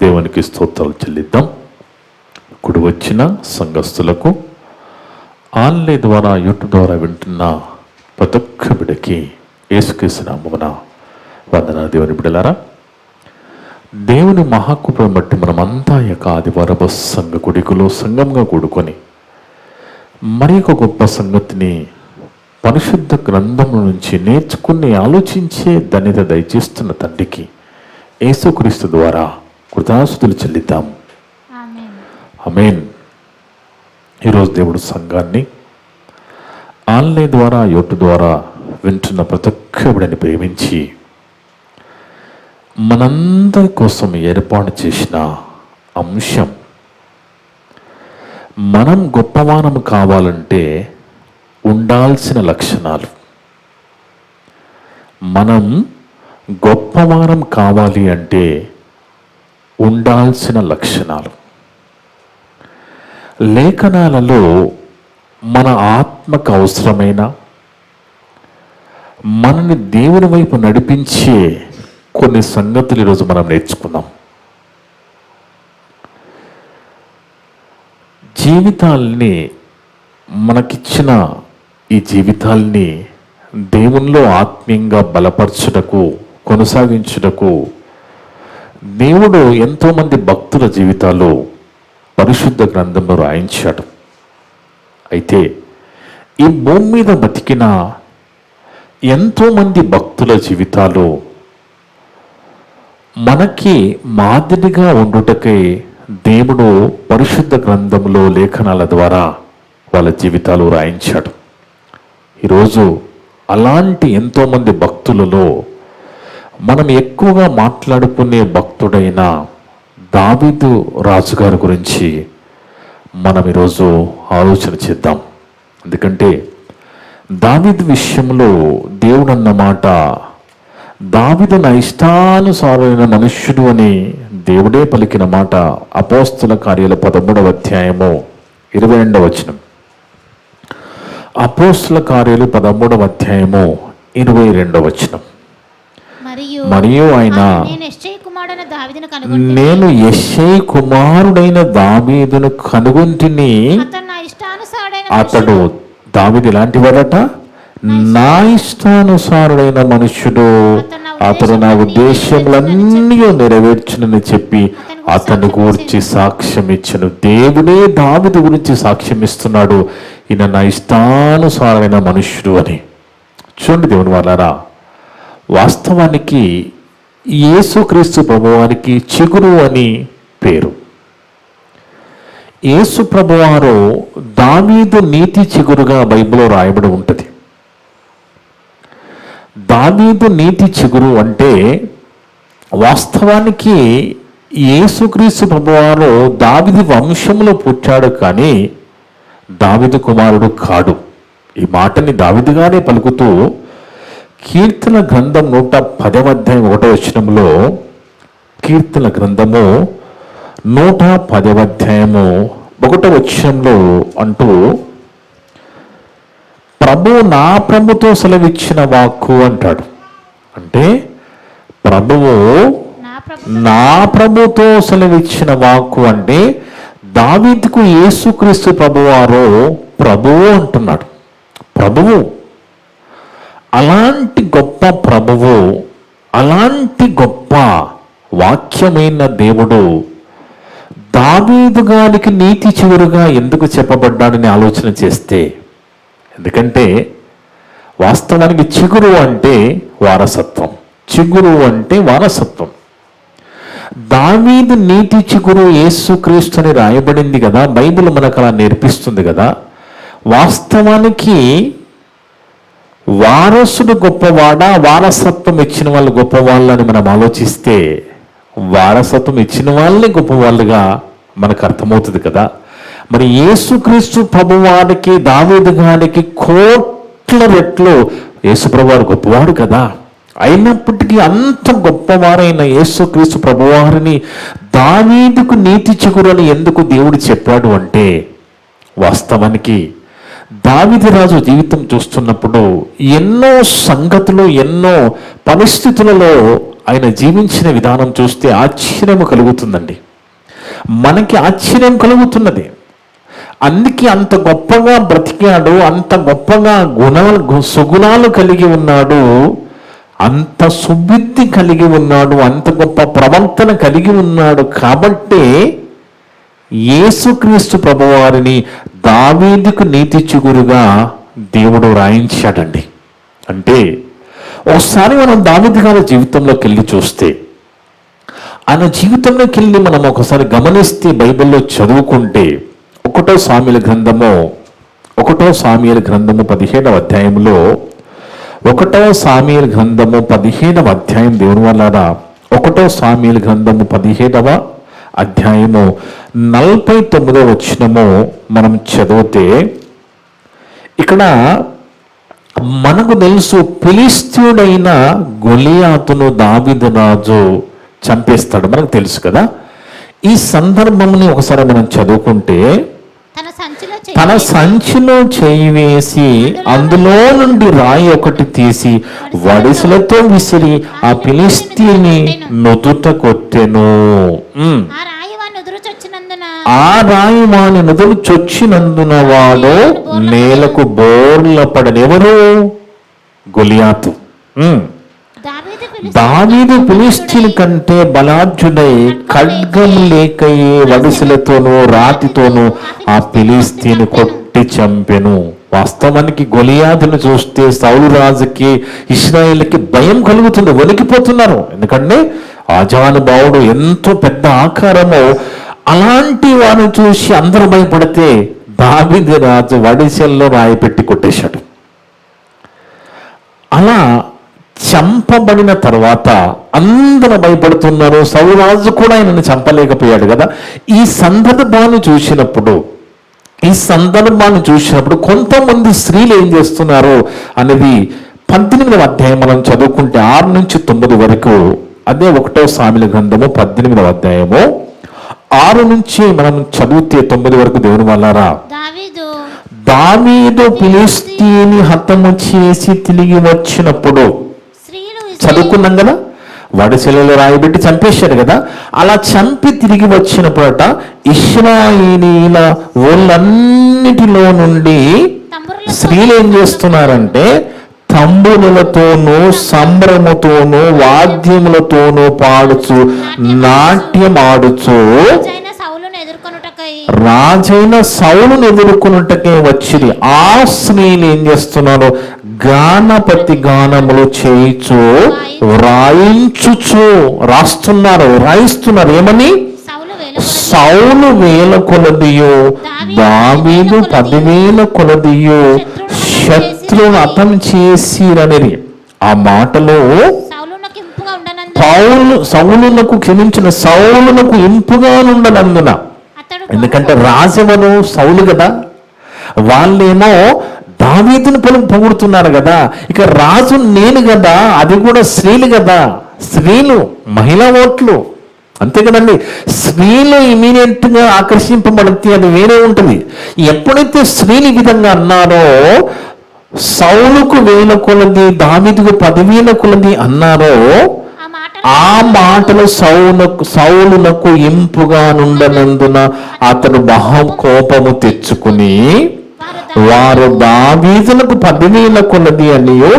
దేవునికి స్తోత్రాలు చెల్లిద్దాం. కుడి వచ్చిన సంఘస్థులకు, ఆన్లైన్ ద్వారా యూట్యూబ్ ద్వారా వింటున్న ప్రతి ఒక్క బిడ్డకి యేసుక్రీస్తు నామమున వందనాలు. దేవుని బిడ్డలారా, దేవుని మహాకృపను బట్టి మనమంతా యొక్క ఆదివారపు సంఘ కుడికలో సంఘంగా కూడుకొని మరి ఒక గొప్ప సంగతిని పరిశుద్ధ గ్రంథం నుంచి నేర్చుకుని ఆలోచించే ధన్యత దయచేస్తున్న తండ్రికి యేసుక్రీస్తు ద్వారా కృతజ్ఞతలు చెల్లిద్దాం. ఆమేన్. ఈరోజు దేవుడు సంఘాన్ని ఆన్లైన్ ద్వారా యూట్యూబ్ ద్వారా వింటున్న ప్రతి ఒక్కరిని ప్రేమించి మనందరి కోసం ఏర్పాటు చేసిన అంశం, మనం గొప్పవానం కావాలంటే ఉండాల్సిన లక్షణాలు. మనం గొప్పవానం కావాలి అంటే ఉండాల్సిన లక్షణాలు. లేఖనాలలో మన ఆత్మకు అవసరమైన, మనని దేవుని వైపు నడిపించే కొన్ని సంగతులు ఈరోజు మనం నేర్చుకుందాం. జీవితాల్ని, మనకిచ్చిన ఈ జీవితాల్ని దేవునిలో ఆత్మీయంగా బలపరచుటకు, కొనసాగించుటకు దేవుడు ఎంతోమంది భక్తుల జీవితాలు పరిశుద్ధ గ్రంథంలో రాయించాడు. అయితే ఈ భూమి మీద బతికిన ఎంతోమంది భక్తుల జీవితాలు మనకి మాదిరిగా ఉండుటకై దేవుడు పరిశుద్ధ గ్రంథంలో లేఖనాల ద్వారా వాళ్ళ జీవితాలు రాయించాడు. ఈరోజు అలాంటి ఎంతోమంది భక్తులలో మనం ఎక్కువగా మాట్లాడుకునే భక్తుడైన దావీదు రాజుగారి గురించి మనం ఈరోజు ఆలోచన చేద్దాం. ఎందుకంటే దావీదు విషయంలో దేవుడు అన్నమాట, దావీదు నా ఇష్టానుసారమైన మనుష్యుడు అని దేవుడే పలికిన మాట అపోస్తల కార్యాల 13వ అధ్యాయము 22వ వచనం. అపోస్తల కార్యాలు 13వ అధ్యాయము 22వ వచనం. మరియు ఆయన, నేను యెష్షయి కుమారుడైన దావీదును కనుగొంటిని. అతడు దావీదు ఇలాంటి వాడట, నా ఇష్టానుసారుడైన మనుష్యుడు, అతడు నా ఉద్దేశములన్నీ నెరవేర్చునని చెప్పి అతని గురించి సాక్ష్యం ఇచ్చను. దేవుడే దావీదు గురించి సాక్ష్యం ఇస్తున్నాడు, ఈయన నా ఇష్టానుసారమైన మనుష్యుడు అని. చూడండి దేవుని వాళ్ళారా, వాస్తవానికి యేసుక్రీస్తు ప్రభువారికి చిగురు అని పేరు. యేసు ప్రభువారు దావీదు నీతి చిగురుగా బైబిల్లో రాయబడి ఉంటుంది. దావీదు నీతి చిగురు అంటే వాస్తవానికి యేసుక్రీస్తు ప్రభువారు దావీదు వంశంలో పుట్టాడు, కానీ దావీదు కుమారుడు కాడు. ఈ మాటని దావీదుగానే పలుకుతూ కీర్తన గ్రంథం 110వ అధ్యాయం 1వ వచనంలో, కీర్తన గ్రంథము 110వ అధ్యాయము 1వ వచనంలో అంటూ, ప్రభు నా ప్రభుతో సెలవిచ్చిన వాక్కు అంటాడు. అంటే ప్రభువు నా ప్రభుతో సెలవిచ్చిన వాక్కు అంటే దావీదుకు యేసుక్రీస్తు ప్రభువారు ప్రభువు అంటున్నాడు. ప్రభువు, అలాంటి గొప్ప ప్రభువు, అలాంటి గొప్ప వాక్యమైన దేవుడు దావీదు గారికి నీతి చిగురుగా ఎందుకు చెప్పబడ్డాడని ఆలోచన చేస్తే, ఎందుకంటే వాస్తవానికి చిగురు అంటే వారసత్వం, చిగురు అంటే వారసత్వం. దావీదు నీతి చిగురు యేసుక్రీస్తు అని రాయబడింది కదా, బైబిల్ మనకు అలా నేర్పిస్తుంది కదా. వాస్తవానికి వారసుడు గొప్పవాడా, వారసత్వం ఇచ్చిన వాళ్ళు గొప్పవాళ్ళు అని మనం ఆలోచిస్తే వారసత్వం ఇచ్చిన వాళ్ళే గొప్పవాళ్ళుగా మనకు అర్థమవుతుంది కదా. మరి యేసుక్రీస్తు ప్రభువారికి, దావీదు గారికి కోట్ల రెట్లు యేసు ప్రభువారు గొప్పవాడు కదా. అయినప్పటికీ అంత గొప్పవారైన యేసుక్రీస్తు ప్రభువారిని దావీదుకు నీతి చిగురని ఎందుకు దేవుడు చెప్పాడు అంటే, వాస్తవానికి దావీదు రాజు జీవితం చూస్తున్నప్పుడు ఎన్నో సంగతులు, ఎన్నో పరిస్థితులలో ఆయన జీవించిన విధానం చూస్తే ఆశ్చర్యం కలుగుతుందండి. మనకి ఆశ్చర్యం కలుగుతున్నది. అందుకే అంత గొప్పగా బ్రతికాడు, అంత గొప్పగా సుగుణాలు కలిగి ఉన్నాడు, అంత సుబుద్ధి కలిగి ఉన్నాడు, అంత గొప్ప ప్రవర్తన కలిగి ఉన్నాడు. కాబట్టే యేసుక్రీస్తు ప్రభువారిని దావీదుకు నీతి చిగురుగా దేవుడు రాయించాడండి. అంటే ఒకసారి మనం దావీదు గారి జీవితంలోకి వెళ్ళి చూస్తే, ఆయన జీవితంలోకి వెళ్ళి మనం ఒకసారి గమనిస్తే, బైబిల్లో చదువుకుంటే 1 సామ్యుయేలు గ్రంథము 15వ అధ్యాయంలో 1 సామ్యుయేలు గ్రంథము 15వ అధ్యాయం దేవుని వల్ల 1 సామ్యుయేలు గ్రంథము 15వ అధ్యాయము 49వ వచనము మనం చదివితే, ఇక్కడ మనకు తెలుసు ఫిలిష్తీయుడైన గొలియాతును దావీదు రాజు చంపేస్తాడు, మనకు తెలుసు కదా. ఈ సందర్భంని ఒకసారి మనం చదువుకుంటే, తన సంచిలో చేయి వేసి అందులో నుండి రాయి ఒకటి తీసి వడిసెలతో విసిరి ఆ ఫిలిష్తీయుని నుదుట కొట్టెను. ఆ రాయి వాని నుదురు చొచ్చినందున వాడు నేలకు బోర్ల పడని. ఎవరు? గొలియాతు. దావీదు ఫిలిష్తీయుని కంటే బలాఢ్యుడై ఖడ్గము లేకయే వడిసెలతోనూ రాతితోనూ ఆ ఫిలిష్తీయుని కొట్టి చంపెను. వాస్తవానికి గొలియాతును చూస్తే సౌలు రాజుకి, ఇశ్రాయేలుకి భయం కలుగుతుంది, వణికిపోతున్నారు. ఎందుకంటే ఆజానుభావుడు, ఎంతో పెద్ద ఆకారము. అలాంటి వారిని చూసి అందరూ భయపడితే దావీదు రాజు వడిసెల్లో రాయి పెట్టి కొట్టేశాడు. అలా చంపబడిన తర్వాత అందరూ భయపడుతున్నారు. సౌలు రాజు కూడా ఆయనను చంపలేకపోయాడు కదా. ఈ సందర్భాన్ని చూసినప్పుడు కొంతమంది స్త్రీలు ఏం చేస్తున్నారు అనేది 18వ అధ్యాయం మనం చదువుకుంటే 6 నుంచి 9 వరకు, అదే 1 సామ్యుయేలు గ్రంథము 18వ అధ్యాయము 6 నుంచి మనం చదివితే 9 వరకు దేవుని వల్లారా, దావీదు ఫిలిష్తీయుని హతము చేసి తిరిగి వచ్చినప్పుడు, చదువుకున్నాం కదా, వడిసెలలో రాయిబెట్టి చంపేశాడు కదా. అలా చంపి తిరిగి వచ్చినప్పుడట ఇశ్రాయేలీల ఊళ్ళన్నిటిలో నుండి స్త్రీలు ఏం చేస్తున్నారంటే తంబులతోనూ సంభ్రమతోనూ వాద్యములతోనూ పాడుచు నాట్యం ఆడుచు రాజైన సౌలును ఎదుర్కొనుటకే వచ్చింది. ఆ స్త్రీలు ఏం చేస్తున్నారు? గానపతి గానములు చేయిచు రాయిస్తున్నారు. ఏమని? సౌలు 1000 కొలదియు దావీదు 10,000 కొలదియు శత్రువును హతం చేసిరనేది. ఆ మాటలో సౌలునకు ఇంపుగా నుండనందున, ఎందుకంటే రాజవను సౌలు కదా, వాళ్ళేమో దావీదుని పొగుడుతున్నారు కదా. ఇక రాజు నేను కదా, అది కూడా స్త్రీలు కదా, స్త్రీలు మహిళా ఓట్లు అంతే కదండి. స్త్రీలు ఇమీడియట్ గా ఆకర్షింపబడితే అది వేరే ఉంటుంది. ఎప్పుడైతే స్త్రీలు ఈ విధంగా అన్నారో, సౌలుకు 1000 కొలది దావీదుకు 10,000 కొలది అన్నారో, ఆ మాటలు సౌలునకు ఇంపుగా నుండనందున అతడు మహా కోపము తెచ్చుకుని, వారు దావీదునకు 10,000 కొలది అనియో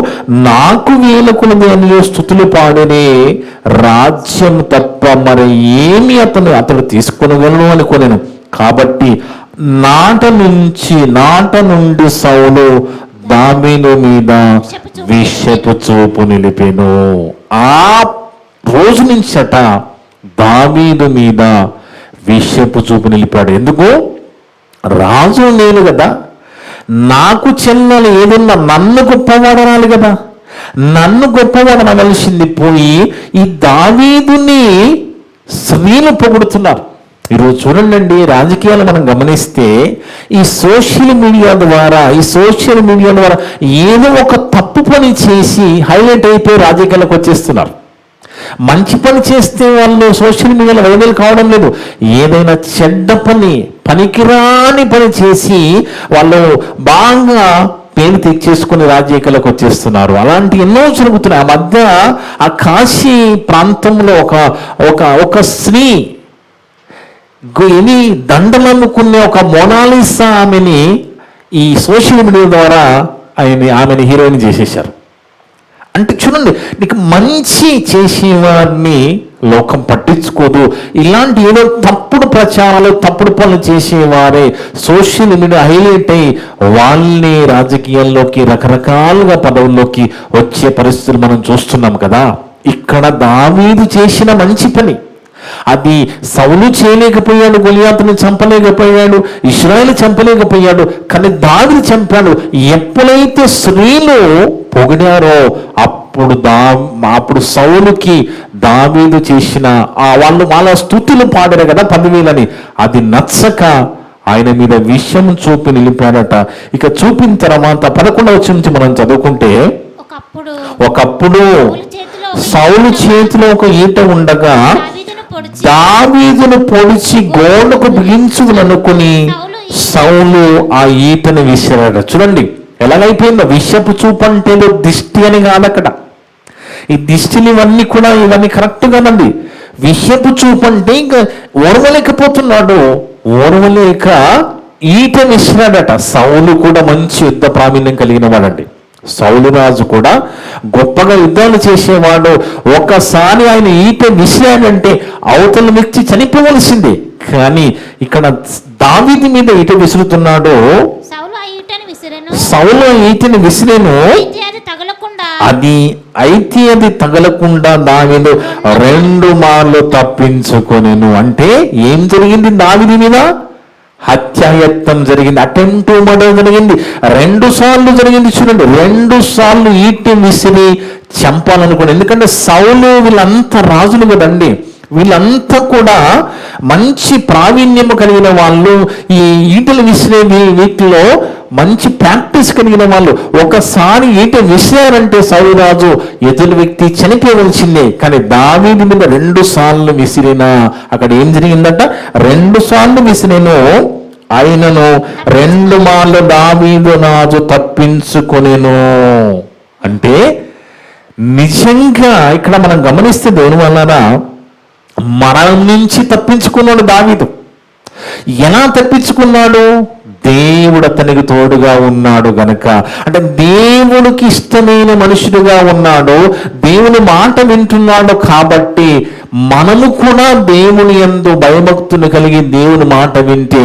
నాకు 1000 కొలది అనియో స్తుతులు పాడినే, రాజ్యం తప్ప మరి ఏమి అతడు తీసుకొనగలను అనుకోలేను. కాబట్టి నాట నుండి సౌలు దావీదు మీద విషపు చూపు నిలిపెను. ఆ రోజు నుంచి దావీదు మీద విషపు చూపు నిలిపాడు. ఎందుకు? రాజు నేను కదా, నాకు చెల్లెలు ఏదన్నా నన్ను గొప్పవాడనాలి కదా, నన్ను గొప్పవాడనవలసింది పోయి ఈ దావీదుని స్త్రీలు పొగుడుతున్నారు. ఈరోజు చూడండి, రాజకీయాలు మనం గమనిస్తే ఈ సోషల్ మీడియా ద్వారా ఏదో ఒక తప్పు పని చేసి హైలైట్ అయిపోయి రాజకీయాలకు వచ్చేస్తున్నారు. మంచి పని చేస్తే వాళ్ళు సోషల్ మీడియాలో వైరల్ కావడం లేదు. ఏదైనా చెడ్డ పని, పనికిరాని పని చేసి వాళ్ళు బాగా పేరు తెచ్చేసుకుని రాజకీయాలకు వచ్చేస్తున్నారు. అలాంటి ఎన్నో జరుగుతున్నాయి. ఆ మధ్య ఆ కాశీ ప్రాంతంలో ఒక స్త్రీ ఇది దండలమ్ముకునే ఒక మోనాలిసా ఆమెని ఈ సోషల్ మీడియా ద్వారా ఆమెని హీరోయిన్ చేసేశారు. అంటే చూడండి, నీకు మంచి చేసేవారిని లోకం పట్టించుకోదు. ఇలాంటి ఏదో తప్పుడు ప్రచారాలు, తప్పుడు పనులు చేసేవారే సోషల్ మీడియా హైలైట్ అయ్యి వాళ్ళని రాజకీయాల్లోకి, రకరకాలుగా పదవుల్లోకి వచ్చే పరిస్థితులు మనం చూస్తున్నాం కదా. ఇక్కడ దావీదు చేసిన మంచి పని అది సౌలు చేయలేకపోయాడు, గొలియాతుని చంపలేకపోయాడు, ఇశ్రాయేలు చంపలేకపోయాడు, కానీ దావీదు చంపాడు. ఎప్పుడైతే స్త్రీలు పొగిడారో అప్పుడు సౌలుకి దావీదు చేసిన వాళ్ళ స్తుతులు పాడారు కదా 10,000 అది నచ్చక ఆయన మీద విషయం చూపి నిలిపాడట. ఇక చూపిన తర్వాత 11వ వచనం నుంచి మనం చదువుకుంటే, ఒకప్పుడు సౌలు చేతిలో ఒక ఈట ఉండగా దావీదును పొడిచి గోడకు బిగించుకుననుకుని సౌలు ఆ ఈటను విసిరాడు. చూడండి ఎలాగైపోయిందో. విషపు చూపు అంటే దిష్టి అని కాదు అక్కడ. ఈ దిష్టిని ఇవన్నీ కరెక్ట్ కాదండి. విషపు చూపు అంటే ఇంకా ఓర్వలేకపోతున్నాడు. ఓర్వలేక ఈట విసిరాడట. సౌలు కూడా మంచి యుద్ధ ప్రావీణ్యం కలిగిన వాడండి. సౌలు రాజు కూడా గొప్పగా యుద్ధాలు చేసేవాడు. ఒక్కసారి ఆయన ఈట విసిరాడంటే అవతల వ్యక్తి చనిపోవలసిందే. కానీ ఇక్కడ దావీదు మీద ఈట విసురుతున్నాడు. సౌలు ఈటని విసిరేను, అది తగలకుండా దావీదు 2 మార్లు తప్పించుకొనెను. అంటే ఏం జరిగింది? దావీదు మీద హత్యాయత్నం జరిగింది, అటెంప్ట్ టు మర్డర్ జరిగింది. 2 సార్లు జరిగింది. చూడండి, 2 సార్లు ఈటి విసిరి చంపాలనుకోండి. ఎందుకంటే సౌలు వీళ్ళంతా రాజులు కదండి. వీళ్ళంతా కూడా మంచి ప్రావీణ్యము కలిగిన వాళ్ళు. ఈ ఈటలు విసిరే వీటిలో మంచి ప్రాక్టీస్ కలిగిన వాళ్ళు. ఒకసారి ఈట విసిరారంటే సౌలు రాజు ఎదురు వ్యక్తి చనిపోవలసిందే. కానీ దావీదు మీద 2 సార్లు విసిరినా అక్కడ ఏం జరిగిందట? 2 సార్లు విసిరేను, ఆయనను 2 మార్లు దావీదు రాజు తప్పించుకొనెను. అంటే నిజంగా ఇక్కడ మనం గమనిస్తే దేవుని వలన మరణం నుంచి తప్పించుకున్నాడు దావీదు. ఎలా తప్పించుకున్నాడు? దేవుడు అతనికి తోడుగా ఉన్నాడు గనక. అంటే దేవుడికి ఇష్టమైన మనుషుడుగా ఉన్నాడు, దేవుని మాట వింటున్నాడు. కాబట్టి మనము కూడా దేవుని యందు భయభక్తులు కలిగి దేవుని మాట వింటే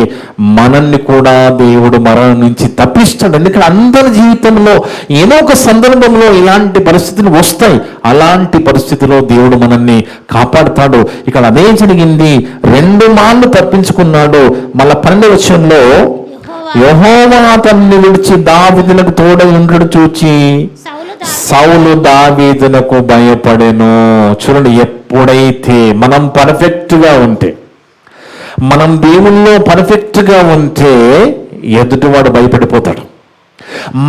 మనల్ని కూడా దేవుడు మరణం నుంచి తప్పిస్తాడు. ఎందుకంటే అందరి జీవితంలో ఏదో ఒక సందర్భంలో ఇలాంటి పరిస్థితులు వస్తాయి. అలాంటి పరిస్థితిలో దేవుడు మనల్ని కాపాడుతాడు. ఇక్కడ అదే జరిగింది. 2 మార్లు తప్పించుకున్నాడు. మళ్ళా 12వ వచనంలో, యెహోవా అతన్ని విడిచి దావీదునకు తోడై ఉండడు చూచి సౌలు దావీదునకు భయపడెను. చూడండి, ఎప్పుడైతే మనం పర్ఫెక్ట్గా ఉంటే, మనం దేవుల్లో పర్ఫెక్ట్గా ఉంటే ఎదుటివాడు భయపడిపోతాడు.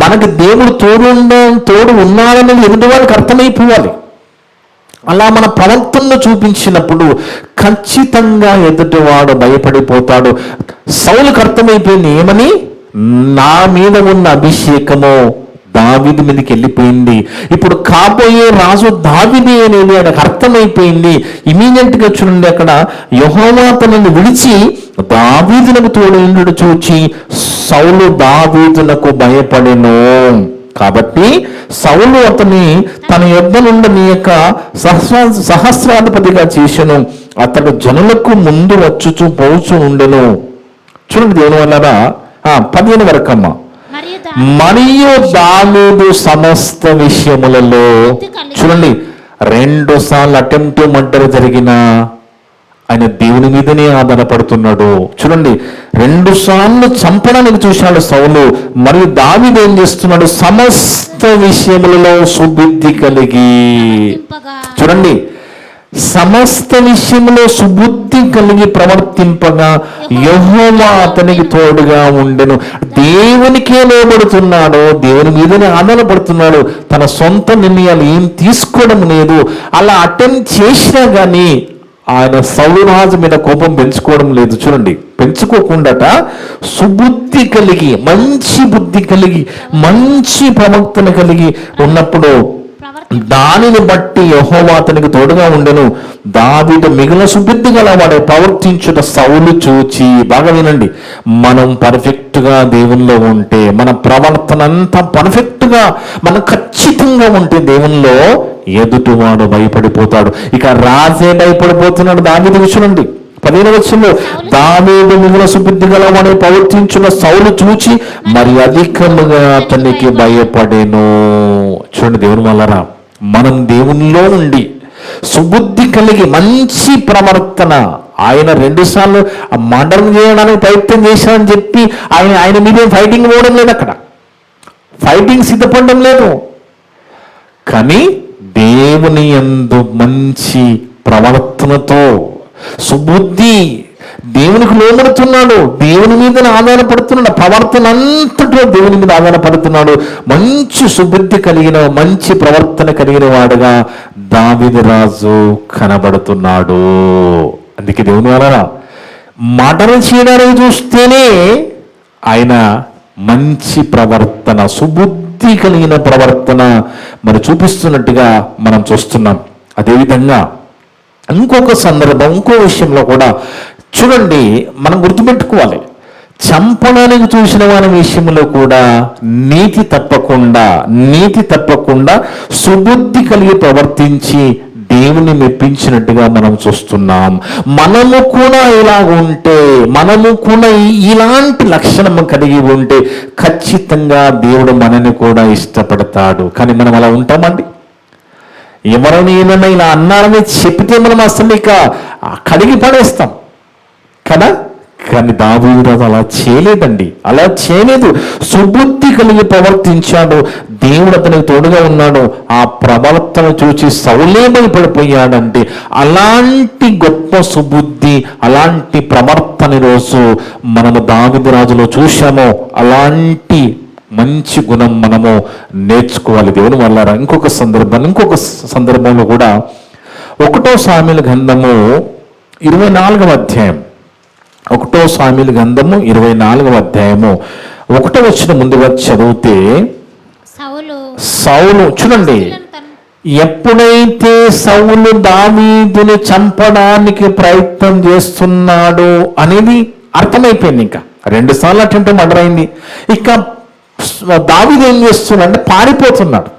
మనకు దేవుడు తోడు ఉన్నాడనేది ఎదుటివాడికి అర్థమైపోవాలి. అలా మన ప్రవర్తనను చూపించినప్పుడు ఖచ్చితంగా ఎదుటివాడు భయపడిపోతాడు. సౌలుకు అర్థమైపోయింది ఏమని? నా మీద ఉన్న అభిషేకము దావీదు మీదకి వెళ్ళిపోయింది. ఇప్పుడు కాబోయే రాజు దావీదే అనేది ఆయనకు అర్థమైపోయింది. ఇమీడియట్ గా చూడండి, అక్కడ యెహోవా తనను విడిచి దావీదునకు తోడు చూచి సౌలు దావీదునకు భయపడెను. కాబట్టి సౌలు అతని తన యొద్ద నుండి నీ యొక్క సహస్రాధిపతిగా చేసెను. అతడు జనులకు ముందు వచ్చుచు పోచు ఉండెను. చూడండి దేవుని వల్ల 15 వరకమ్మ. మరియు దావీదు సమస్త విషయములలో, చూడండి 2 సార్లు అటెంప్ట్ మర్డర్ జరిగిన ఆయన దేవుని మీదనే ఆధారపడుతున్నాడు. చూడండి, 2 సార్లు చంపడానికి చూశాడు సౌలు. మరియు దావీదు ఏం చేస్తున్నాడు? సమస్త విషయములలో సుబుద్ధి కలిగి, చూడండి, సమస్త విషయంలో సుబుద్ధి కలిగి ప్రవర్తింపగా యెహోవా అతనికి తోడుగా ఉండెను. దేవునికే లోబడుతున్నాడు, దేవుని మీదనే ఆధారపడుతున్నాడు. తన సొంత నిర్ణయాలు ఏం తీసుకోవడం లేదు. అలా అటెంప్ట్ చేసినా కానీ ఆయన సౌలు రాజు మీద కోపం పెంచుకోవడం లేదు. చూడండి, పెంచుకోకుండాట సుబుద్ధి కలిగి, మంచి బుద్ధి కలిగి, మంచి ప్రవక్తను కలిగి ఉన్నప్పుడు దానిని బట్టి యెహోవా అతనికి తోడుగా ఉండెను. దావీదు మిగిలిన సుబుద్ధి గలవాడే ప్రవర్తించుట సౌలు చూచి, బాగా వినండి, మనం పర్ఫెక్ట్ గా దేవునిలో ఉంటే, మన ప్రవర్తన అంతా పర్ఫెక్ట్ గా, మనం ఖచ్చితంగా ఉంటే దేవునిలో ఎదుటివాడు భయపడిపోతాడు. ఇక రాజే భయపడిపోతున్నాడు. దావీదు చూడండి 15వ వచనంలో, దావీదు మిగిలిన సుబుద్ధి గలవాడే ప్రవర్తించున్న సౌలు చూచి మరి అధికముగా అతనికి భయపడెను. చూడండి దేవుని వల్లరా, మనం దేవునిలో ఉండి సుబుద్ధి కలిగి మంచి ప్రవర్తన, ఆయన 2 సార్లు మర్డర్ చేయడానికి ప్రయత్నం చేశానని చెప్పి ఆయన మీద ఫైటింగ్ పోవడం లేదు, అక్కడ ఫైటింగ్ సిద్ధపడడం లేదు. కానీ దేవుని యందు మంచి ప్రవర్తనతో, సుబుద్ధి, దేవునికి లోబడుతున్నాడు, దేవుని మీద ఆధారపడుతున్నాడు, ప్రవర్తన అంతటా దేవుని మీద ఆధారపడుతున్నాడు. మంచి సుబుద్ధి కలిగిన, మంచి ప్రవర్తన కలిగిన వాడుగా దావీదు రాజు కనబడుతున్నాడు. అందుకే దేవుని వలన మర్డర్ చేయడానికి చూస్తేనే ఆయన మంచి ప్రవర్తన, సుబుద్ధి కలిగిన ప్రవర్తన మరి చూపిస్తున్నట్టుగా మనం చూస్తున్నాం. అదేవిధంగా ఇంకొక సందర్భం, ఇంకో విషయంలో కూడా చూడండి, మనం గుర్తుపెట్టుకోవాలి, చంపడానికి చూసిన వారి విషయంలో కూడా నీతి తప్పకుండా సుబుద్ధి కలిగి ప్రవర్తించి దేవుని మెప్పించినట్టుగా మనం చూస్తున్నాం. మనము కూడా ఇలా ఉంటే, మనము కూడా ఇలాంటి లక్షణం కలిగి ఉంటే ఖచ్చితంగా దేవుడు మనని కూడా ఇష్టపడతాడు. కానీ మనం అలా ఉంటామండి? ఎవరైనా ఏమైనా ఇలా అన్నారని చెప్తే మనం అసలు ఇక కడిగి పడేస్తాం కదా. కానీ దావీదు రాజు అలా చేయలేదండి, అలా చేయలేదు. సుబుద్ధి కలిగి ప్రవర్తించాడు, దేవుడు అతనికి తోడుగా ఉన్నాడు. ఆ ప్రవర్తన చూసి సౌలే భయపడిపోయాడంటే, అలాంటి గొప్ప సుబుద్ధి, అలాంటి ప్రవర్తన రోజు మనము దావీదు రాజులో చూశామో, అలాంటి మంచి గుణం మనము నేర్చుకోవాలి దేవుని వల్ల. ఇంకొక సందర్భంలో కూడా 1 సామెల గ్రంథము 24వ అధ్యాయం, 1 సామెల గ్రంథము 24వ అధ్యాయము 1వ వచనం ముందుగా చదివితే, సౌలు చూడండి, ఎప్పుడైతే సౌలు దావీదుని చంపడానికి ప్రయత్నం చేస్తున్నాడు అనేది అర్థమైపోయింది. ఇంకా 2 సార్లు అటెంప్ట్ మర్డర్ అయింది. ఇక దావీదు ఏం చేస్తున్నాడంటే పారిపోతున్నాడు,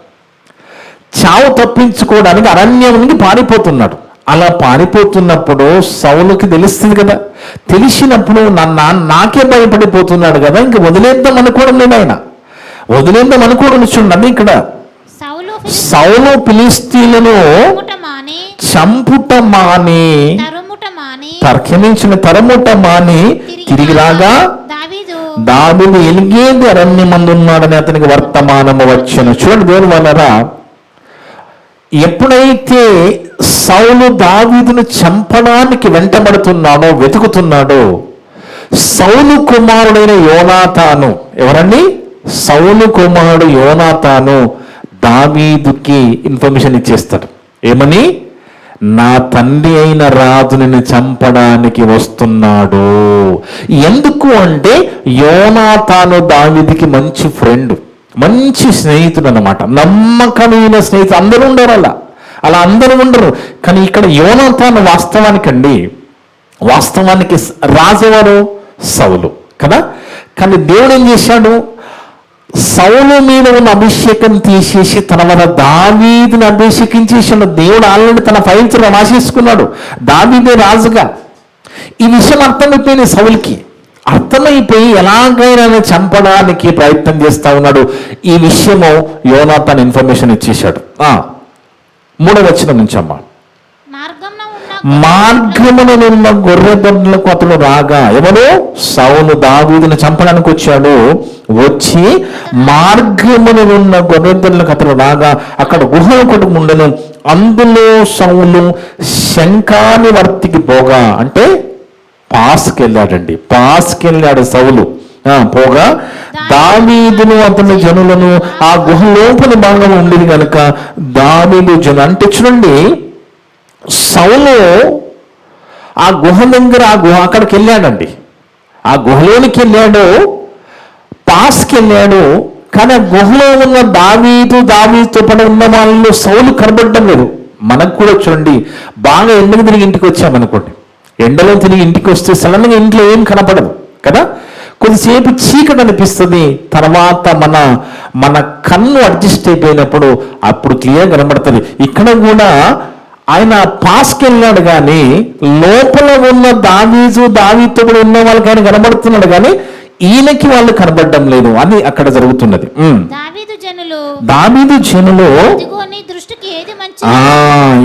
చావు తప్పించుకోవడానికి అరణ్యం నుండి పారిపోతున్నాడు. అలా పారిపోతున్నప్పుడు సౌలుకి తెలుస్తుంది కదా, తెలిసినప్పుడు నాకే భయపడిపోతున్నాడు కదా, ఇంక వదిలేద్దాం అనుకోవడం లేదు. ఆయన వదిలేద్దాం అనుకోవడం చూడండి, ఇక్కడ సౌలు ఫిలిష్తీయులను చంపుట మాని, తర్కమించిన తరముట మాని తిరిగి రాగా దావీదు ఎలిగేది అరణ్యమందు ఉన్నాడని అతనికి వర్తమానము వచ్చెను. చూడండి దేవుని వలన, ఎప్పుడైతే సౌలు దావీదును చంపడానికి వెంటబడుతున్నాడో, వెతుకుతున్నాడో, సౌలు కుమారుడైన యోనాతాను, ఎవరండి? సౌలు కుమారుడు యోనాతాను దావీదుకి ఇన్ఫర్మేషన్ ఇచ్చేస్తాడు. ఏమని? నా తండ్రి అయిన రాజు నిన్ను చంపడానికి వస్తున్నాడు. ఎందుకు అంటే యోనాతాను దావీదుకి మంచి ఫ్రెండ్, మంచి స్నేహితుడు అన్నమాట, నమ్మకమైన స్నేహితుడు. అందరూ ఉండరు, అలా అందరూ ఉండరు. కానీ ఇక్కడ యోనాతాను వాస్తవానికి రాజువారు సౌలు కదా. కానీ దేవుడు ఏం చేశాడు? సౌలు మీద ఉన్న అభిషేకం తీసేసి తన వల్ల దావీదుని అభిషేకించేసాడు. దేవుడు ఆల్రెడీ తన ఫైల్స్ రాసేసుకున్నాడు దావీదే రాజుగా. ఈ విషయం అర్థమైపోయింది సౌలుకి. అర్థమైపోయి ఎలాగైనా చంపడానికి ప్రయత్నం చేస్తా ఉన్నాడు. ఈ విషయము యోనాతాను ఇన్ఫర్మేషన్ ఇచ్చేశాడు. 3వ వచనం నుంచి అమ్మా, మార్గమునున్న గొర్రె దొడ్లకు అతడు రాగా, ఎవరు? సౌలు దావీదుని చంపడానికి వచ్చాడు. వచ్చి మార్గమునున్న గొర్రె దొడ్లకు అతడు రాగా అక్కడ గుహ ఒకటి ఉండెను. అందులో సౌలు శంఖాని వర్తికి పోగా, అంటే పాస్కెళ్ళాడండి, పాస్కెళ్ళాడు సౌలు. పోగా దావీదును అతని జనులను ఆ గుహ లోపలి భాగం ఉండేది కనుక దావీదు జను, అంటే చూడండి, సౌలు ఆ గుహ దగ్గర, అక్కడికి వెళ్ళాడండి. ఆ గుహలోనికి వెళ్ళాడు, పాస్కి వెళ్ళాడు. కానీ ఆ గుహలో ఉన్న దావీదుతో పడి ఉన్న వాళ్ళు సౌలు కనబడటం లేదు. మనకు కూడా చూడండి, బాగా ఎండకు తిరిగి ఇంటికి వచ్చామనుకోండి, ఎండలో తిరిగి ఇంటికి వస్తే సడన్గా ఇంట్లో ఏం కనపడదు కదా, కొద్దిసేపు చీకటి అనిపిస్తుంది. తర్వాత మన కన్ను అడ్జస్ట్ అయిపోయినప్పుడు అప్పుడు క్లియర్ కనబడుతుంది. ఇక్కడ కూడా ఆయన పాస్కి వెళ్ళాడు, కానీ లోపల ఉన్న దావీదుతో కూడా ఉన్న వాళ్ళకి ఆయన కనబడుతున్నాడు, కానీ ఈయనకి వాళ్ళు కనబడడం లేదు. అది అక్కడ జరుగుతున్నది. దావీదు జనులు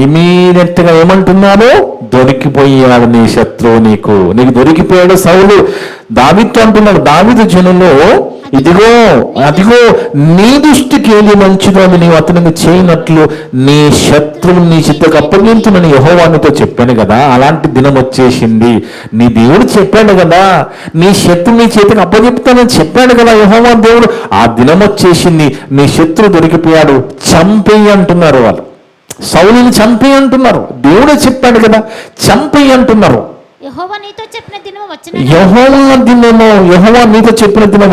ఇమీడియట్ గా ఏమంటున్నారు, దొరికిపోయాడు నీ శత్రువు, నీకు దొరికిపోయాడు సౌలు. దావీదుతో అంటున్నాడు, దావీదు జనులు ఇదిగో అదిగో నీ దృష్టికి ఏది మంచిదో అని నీవు అతనికి చేయనట్లు నీ శత్రువుని నీ చేతికి అప్పగించునని యెహోవా నీతో చెప్పాను కదా. అలాంటి దినం వచ్చేసింది. నీ దేవుడు చెప్పాడు కదా, నీ శత్రువు నీ చేతికి అప్పచెప్తానని చెప్పాడు కదా యెహోవా దేవుడు. ఆ దినం వచ్చేసింది, నీ శత్రువు దొరికిపోయాడు, చంపేయి అంటున్నారు వాళ్ళు. సౌలుని చంపేయి అంటున్నారు. దేవుడే చెప్పాడు కదా, చంపేయి అంటున్నారు. యెహోవా నీతో చెప్పిన దినం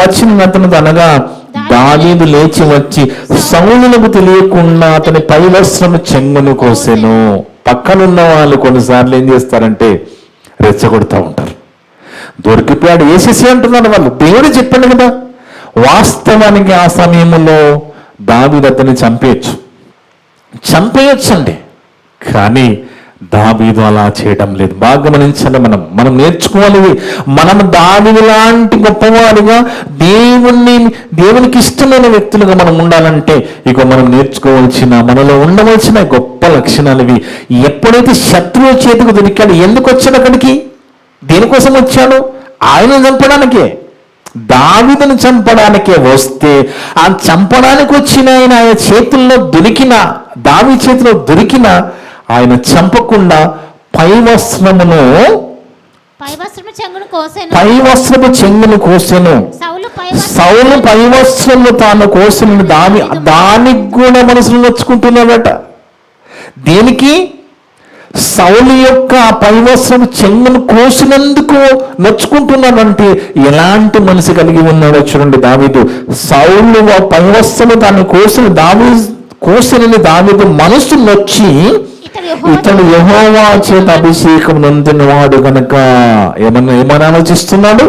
వచ్చినది అనగా దావీదు లేచి వచ్చి సౌలునకు తెలియకుండా అతని పై వస్త్రము చెంగును కోసెను. పక్కనున్న వాళ్ళు కొన్నిసార్లు ఏం చేస్తారంటే రెచ్చగొడతా ఉంటారు. దొరికిపోయాడు వేసేసి అంటున్నారు వాళ్ళు. దేవుడు చెప్పాడు కదా. వాస్తవానికి ఆ సమయంలో దావీదు అతన్ని చంపేయొచ్చండి, కానీ దావీదు అలా చేయడం లేదు. బాగా గమనించాలి. మనం నేర్చుకోవాలి. మనం దావీదు లాంటి గొప్పవారిగా దేవునికి ఇష్టమైన వ్యక్తులుగా మనం ఉండాలంటే ఇక మనం నేర్చుకోవాల్సిన, మనలో ఉండవలసిన గొప్ప లక్షణాలు ఇవి. ఎప్పుడైతే శత్రువు చేతికి దొరికాడు, ఎందుకు వచ్చాడు అక్కడికి, దేనికోసం వచ్చాడు? ఆయన చంపడానికే, దావీదును చంపడానికే వస్తే, ఆ చంపడానికి వచ్చిన ఆయన చేతుల్లో దొరికిన, దావీదు చేతిలో దొరికిన ఆయన చంపకుండా పై వస్త్రపు చెంగును కోసెను. సౌలు పై వస్త్రము తాను కోసిన దానికి కూడా మనసును నొచ్చుకుంటున్నాడట. దేనికి? సౌలు యొక్క పై వస్త్రము చెంగును కోసినందుకు నొచ్చుకుంటున్నాడంటే ఎలాంటి మనసు కలిగి ఉన్నాడో చూడండి దావీదు. సౌలు పై వస్త్రము తాను కోసినని దావీదు మనసు నొచ్చి, ఇతడు యెహోవా చేత అభిషేకం నొందినవాడు గనక ఏమని ఆలోచిస్తున్నాడు,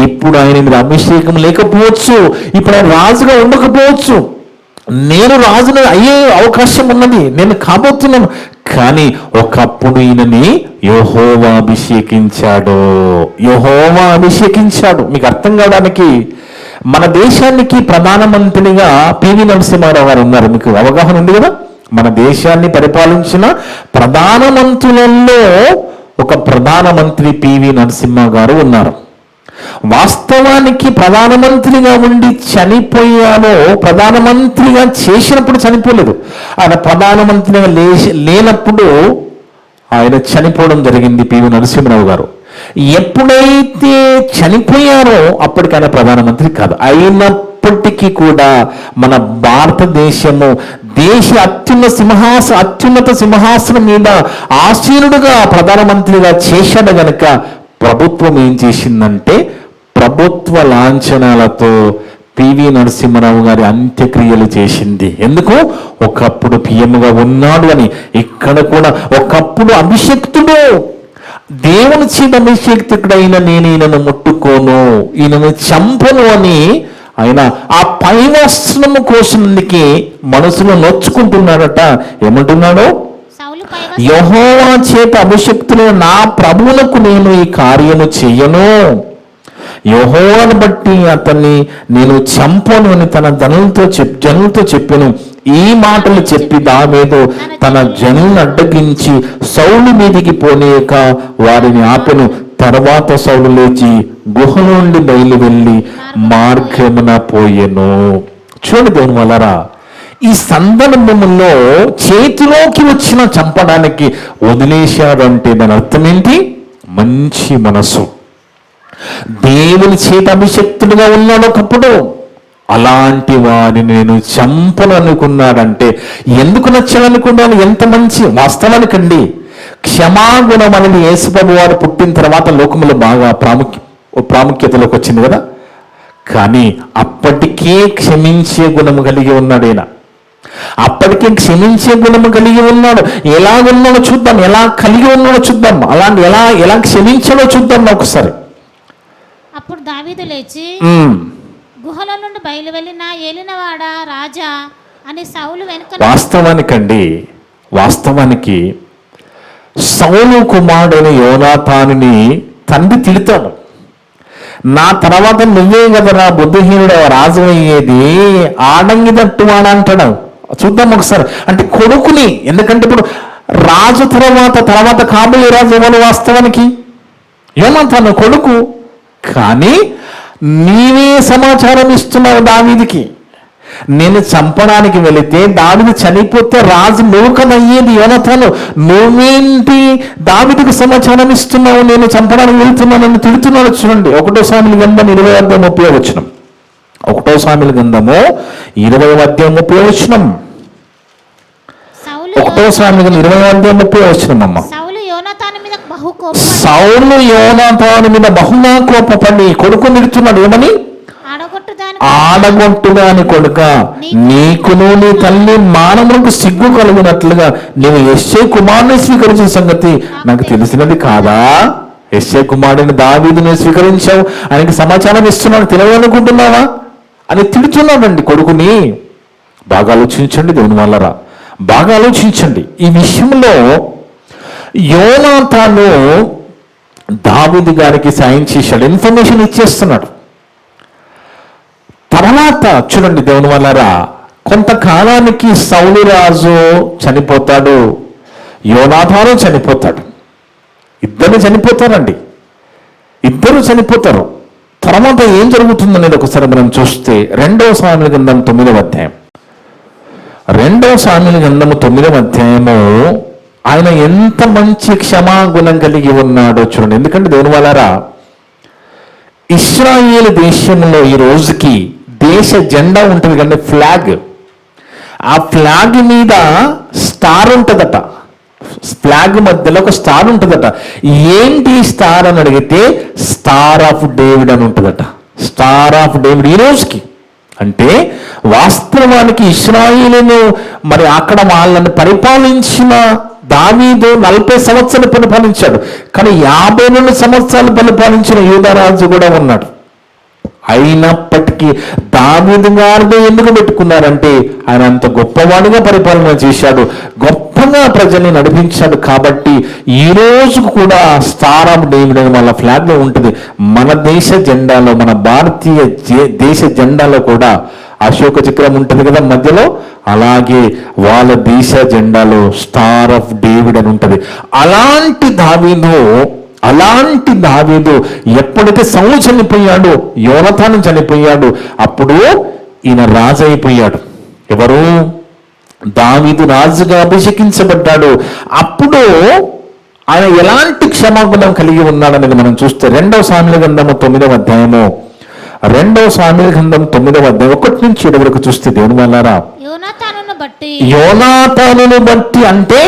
ఇప్పుడు ఆయన మీద అభిషేకం లేకపోవచ్చు, ఇప్పుడు ఆయన రాజుగా ఉండకపోవచ్చు, నేను రాజును అయ్యే అవకాశం ఉన్నది, నేను కాబోతున్నాను. కానీ ఒకప్పుడు ఈయనని యెహోవా అభిషేకించాడు. మీకు అర్థం కావడానికి, మన దేశానికి ప్రధానమంత్రిగా పివి నరసింహారావు గారు ఉన్నారు. మీకు అవగాహన ఉంది కదా. మన దేశాన్ని పరిపాలించిన ప్రధానమంత్రులలో ఒక ప్రధానమంత్రి పివి నరసింహ గారు ఉన్నారు. వాస్తవానికి ప్రధానమంత్రిగా ఉండి చనిపోయాలో, ప్రధానమంత్రిగా చేసినప్పుడు చనిపోలేదు. ఆయన ప్రధానమంత్రిగా లేనప్పుడు ఆయన చనిపోవడం జరిగింది పివి నరసింహరావు గారు. ఎప్పుడైతే చనిపోయారో అప్పటికి ఆయన ప్రధానమంత్రి కాదు. అయినప్పటికీ కూడా మన భారతదేశము అత్యున్నత సింహాసనం మీద ఆసీనుడుగా ప్రధానమంత్రిగా చేశాడు గనక ప్రభుత్వం ఏం చేసిందంటే ప్రభుత్వ లాంఛనాలతో పివి నరసింహారావు గారి అంత్యక్రియలు చేసింది. ఎందుకు? ఒకప్పుడు పిఎంగా ఉన్నాడు అని. ఇక్కడ కూడా ఒకప్పుడు అభిషక్తుడు, దేవుని చేత అభిషేక్తుడైన నేను ఈయనను ముట్టుకోను, ఈయనను చంపను అని ఆయన ఆ పై వస్త్రము కోసినందుకే మనసులో నొచ్చుకుంటున్నాడట. ఏమంటున్నాడు? యెహోవా చేత అభిషక్తులు నా ప్రభువులకు నేను ఈ కార్యము చెయ్యను, యెహోవాను బట్టి అతన్ని నేను చంపను అని తన జనులతో చెప్పాను. ఈ మాటలు చెప్పి దావీదు తన జనులను అడ్డగించి సౌలు మీదికి పోనీయక వారిని ఆపెను. తర్వాత సౌలు లేచి గుహ నుండి బయలు వెళ్ళి మార్గమున పోయెను. చూడండి దేవుని వలరా, ఈ సందర్భంలో చేతిలోకి వచ్చిన చంపడానికి వదిలేశాడు అంటే దాని అర్థం ఏంటి? మంచి మనసు. దేవుని చేత అభిషక్తుడుగా ఉన్నాడు ఒకప్పుడు. అలాంటి వారిని నేను చంపను అనుకున్నాడంటే ఎందుకు నచ్చాలనుకున్నాను? ఎంత మంచి వాస్తవానికండి. క్షమాగుణం అనేది యేసుప్రభు వారు పుట్టిన తర్వాత లోకములో బాగా ప్రాముఖ్యం. ప్రాముఖ్యతలోకి వచ్చింది కదా. కానీ అప్పటికే క్షమించే గుణము కలిగి ఉన్నాడు ఈయన. అప్పటికే క్షమించే గుణము కలిగి ఉన్నాడు. ఎలాగున్నాడో చూద్దాం, ఎలా కలిగి ఉన్నాడో చూద్దాం, అలాంటి ఎలా క్షమించాడో చూద్దాం ఒకసారి. అప్పుడు దావీదు లేచి గుహల నుండి బయలు వెళ్ళి నా ఏలినవాడా రాజా అని సౌలు వెనుక. వాస్తవానికి సౌలు కుమారుడైన యోనాతానుని తండ్రి తిడతాడు. నా తర్వాత నువ్వే కదరా బుద్ధిహీనుడు రాజు అయ్యేది, ఆడంగిదట్టు వాడు అంటాడు. చూద్దాం ఒకసారి. అంటే కొడుకుని, ఎందుకంటే ఇప్పుడు రాజు తర్వాత కాబోయే రాజు ఎవరు? వాస్తవానికి యోనాతాను కొడుకు. కానీ నీవే సమాచారం ఇస్తున్నావు దావీదుకి. నేను చంపడానికి వెళితే దావీదు చనిపోతే రాజు నువ్వు కదయ్యేది యోనాతాను, నువ్వేంటి దావీదుకు సమాచారం ఇస్తున్నావు, నేను చంపడానికి వెళుతున్నానని తిడుతున్నాడు. చూడండి 1 సాముయేలు గ్రంథం 20:30 1 సాముయేలు గ్రంథము 20:30 1 సాముయేలు 20:30 అమ్మ. సౌలు యోనాతాను మీద బహుగా కోపపడి కొడుకు నిడుతున్నాడు. ఏమని? ఆడగొట్టుగాని కొడుక, నీకును నీ తల్లి మానవులకు సిగ్గు కలిగినట్లుగా నీవు యెష్షై కుమారుని స్వీకరించిన సంగతి నాకు తెలిసినది కాదా? యెష్షై కుమారుడిని దావీదుని స్వీకరించావు, ఆయనకి సమాచారం ఇస్తున్నాడు, తెలియాలనుకుంటున్నావా అని తిడుతున్నాడండి కొడుకుని. బాగా ఆలోచించండి దేవుని వాళ్ళరా, బాగా ఆలోచించండి. ఈ విషయంలో యోనాతాను దావీదు గారికి సాయం చేశాడు, ఇన్ఫర్మేషన్ ఇచ్చేస్తున్నాడు. తర్వాత చూడండి దేవుని వాళ్ళరా, కొంతకాలానికి సౌలు రాజు చనిపోతాడు, యోనాతాను చనిపోతాడు. ఇద్దరు చనిపోతారండి, ఇద్దరు చనిపోతారు. తర్వాత ఏం జరుగుతుందనేది ఒకసారి మనం చూస్తే 2 సాముయేలు గ్రంథం 9వ అధ్యాయం 2 సాముయేలు గ్రంథము 9వ అధ్యాయము ఆయన ఎంత మంచి క్షమాగుణం కలిగి ఉన్నాడో చూడండి. ఎందుకంటే దేవుని వాళ్ళారా, ఇశ్రాయేలు దేశంలో ఈ రోజుకి దేశ జెండా ఉంటుంది కానీ ఫ్లాగ్, ఆ ఫ్లాగ్ మీద స్టార్ ఉంటుందట. ఫ్లాగ్ మధ్యలో ఒక స్టార్ ఉంటుందట. ఏంటి స్టార్ అని అడిగితే స్టార్ ఆఫ్ డేవిడ్ అని ఉంటుందట. స్టార్ ఆఫ్ డేవిడ్ ఈ రోజుకి. అంటే వాస్తవానికి ఇశ్రాయేలును మరి అక్కడ వాళ్ళని పరిపాలించిన దావీదు 40 సంవత్సరాలు పరిపాలించాడు. కానీ 52 సంవత్సరాలు పరిపాలించిన యూదారాజు కూడా ఉన్నాడు. అయినప్పటికీ దావీదు గారిని ఎందుకు పెట్టుకున్నారంటే ఆయన అంత గొప్పవాడిగా పరిపాలన చేశాడు, గొప్పగా ప్రజల్ని నడిపించాడు. కాబట్టి ఈ రోజు కూడా స్టార్ ఆఫ్ డేవిడ్ అని వాళ్ళ ఫ్లాగ్ లో ఉంటుంది. మన దేశ జెండాలో, మన భారతీయ దేశ జెండాలో కూడా అశోక చక్రం ఉంటుంది కదా మధ్యలో, అలాగే వాళ్ళ దేశ జెండాలో స్టార్ ఆఫ్ డేవిడ్ అని ఉంటుంది. అలాంటి దావీదు ఎప్పుడైతే సౌలు చనిపోయాడు, యోనాతాను చనిపోయాడు, అప్పుడు ఈయన రాజు అయిపోయాడు. ఎవరు? దావీదు రాజుగా అభిషేకించబడ్డాడు. అప్పుడు ఆయన ఎలాంటి క్షమాగుణం కలిగి ఉన్నాడనేది మనం చూస్తే 2 సాముయేలు గ్రంథము 9వ అధ్యాయము 2 సాముయేలు గ్రంథం 9వ అధ్యాయం 1 నుంచి 7 వరకు చూస్తే దేవుని వాళ్ళారా, యోనాతానును బట్టి అంటే